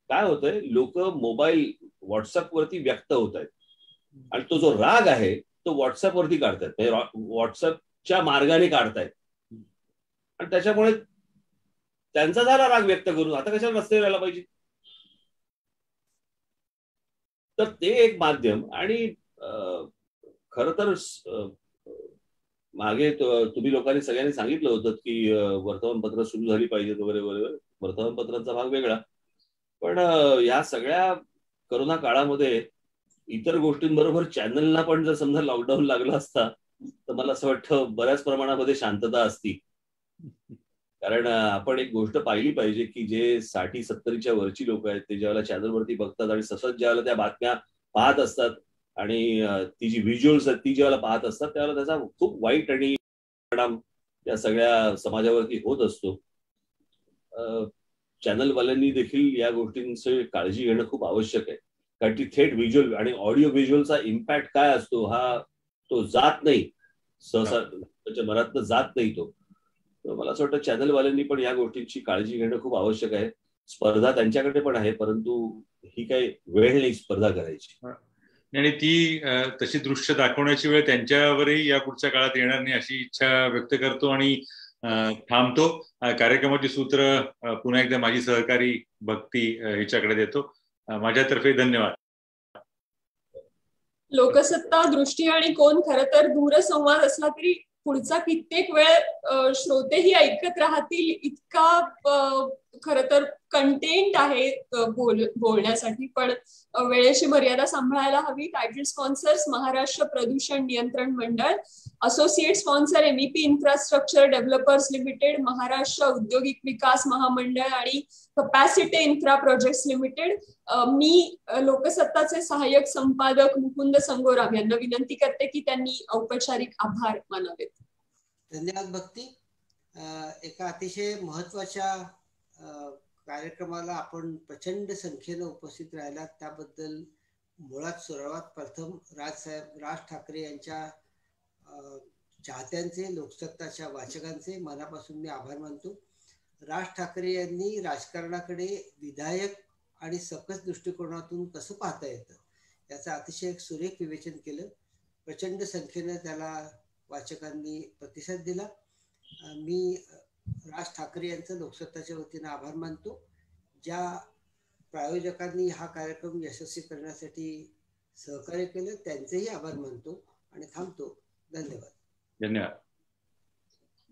काय होतंय, लोक मोबाईल व्हॉट्सअपवरती व्यक्त होत आहेत आणि तो जो राग आहे तो व्हॉट्सअपवरती काढतायत, म्हणजे व्हॉट्सअपच्या मार्गाने काढतायत, आणि त्याच्यामुळे त्यांचा झाला राग व्यक्त करून आता कशाला रस्त्यावर यायला पाहिजे. तर ते एक माध्यम. आणि खर तर मागे तुम्ही लोकांनी सगळ्यांनी सांगितलं होतं की वर्तमानपत्र सुरू झाली पाहिजेत वगैरे वगैरे. वर्तमानपत्रांचा भाग वेगळा, पण या सगळ्या करोना काळामध्ये इतर गोष्टींबरोबर चॅनलला पण जर समजा लॉकडाऊन लागला असता तर मला असं वाटतं बऱ्याच प्रमाणामध्ये शांतता असती. कारण आपण एक गोष्ट पाहिली पाहिजे की जे 60-70च्या वरची लोक आहेत ते ज्यावेळेला चॅनलवरती बघतात आणि सतत ज्यावेळेला त्या बातम्या पाहत असतात आणि ती जी व्हिज्युअल्स आहेत ती ज्यावेळेला पाहत असतात त्यावेळेला त्याचा खूप वाईट आणि परिणाम या सगळ्या समाजावरती होत असतो. चॅनलवाल्यांनी देखील या गोष्टींची काळजी घेणं खूप आवश्यक आहे, कारण ती थेट व्हिज्युअल आणि ऑडिओ व्हिज्युअलचा इम्पॅक्ट काय असतो हा तो जात नाही, सहसा त्याच्या मनातनं जात नाही तो. मला असं वाटतं चॅनलवाल्यांनी पण या गोष्टींची काळजी घेणं खूप आवश्यक आहे. स्पर्धा त्यांच्याकडे पण आहे, परंतु ही काही वेळ नाही स्पर्धा करायची, आणि ती तशी दृश्य दाखवण्याची वेळ त्यांच्यावरही या पुढच्या काळात येणार नाही अशी इच्छा व्यक्त करतो आणि थांबतो. कार्यक्रमाची सूत्र पुन्हा एकदा माझी सहकारी भक्ती हिच्याकडे देतो. माझ्यातर्फे धन्यवाद. लोकसत्ता, दृष्टी आणि कोन खरं तर दूरसंवाद असला तरी पुढचा कित्येक वेळ श्रोतेही ऐकत राहतील इतका खरं तर कंटेंट आहे बोलण्यासाठी, पण वेळेची मर्यादा सांभाळायला हवी. टायटल स्पॉन्सर्स महाराष्ट्र प्रदूषण नियंत्रण मंडळ, associate sponsor MEP infrastructure developers limited, Maharashtra औद्योगिक विकास महामंडळ आणि कपॅसिटी इन्फ्रा प्रोजेक्ट्स लिमिटेड. मी लोकसत्ताचे सहाय्यक संपादक मुकुंद संगोराम यांना विनंती करते की त्यांनी औपचारिक आभार मानावेत. धन्यवाद भक्ती. एका अतिशय महत्वाच्या कार्यक्रमाला आपण प्रचंड संख्येने उपस्थित राहिलात त्याबद्दल मुळात सुरुवात प्रथम राज ठाकरे यांच्या चाहत्यांचे, लोकसत्ताच्या वाचकांचे मनापासून मी आभार मानतो. राज ठाकरे यांनी राजकारणाकडे विधायक आणि सकस दृष्टिकोनातून कसं पाहता येतं याचं अतिशय सुरेख विवेचन केलं. प्रचंड संख्येने त्याला वाचकांनी प्रतिसाद दिला. मी राज ठाकरे यांचं लोकसत्ताच्या वतीने आभार मानतो. ज्या प्रायोजकांनी हा कार्यक्रम यशस्वी करण्यासाठी सहकार्य केलं त्यांचेही आभार मानतो आणि थांबतो. धन्यवाद. धन्यवाद.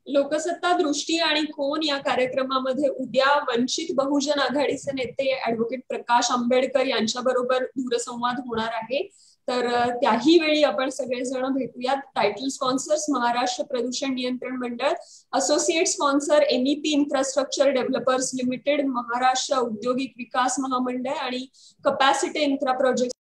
लोकसत्ता दृष्टी आणि कोन या कार्यक्रमामध्ये उद्या वंचित बहुजन आघाडीचे नेते ऍडव्होकेट प्रकाश आंबेडकर यांच्या बरोबर दूरसंवाद होणार आहे. तर त्याही वेळी आपण सगळेजण भेटूयात. टायटल स्पॉन्सर्स महाराष्ट्र प्रदूषण नियंत्रण मंडळ, associate sponsor MEP infrastructure developers limited, Maharashtra औद्योगिक विकास महामंडळ आणि कपॅसिटी इन्फ्रा प्रोजेक्ट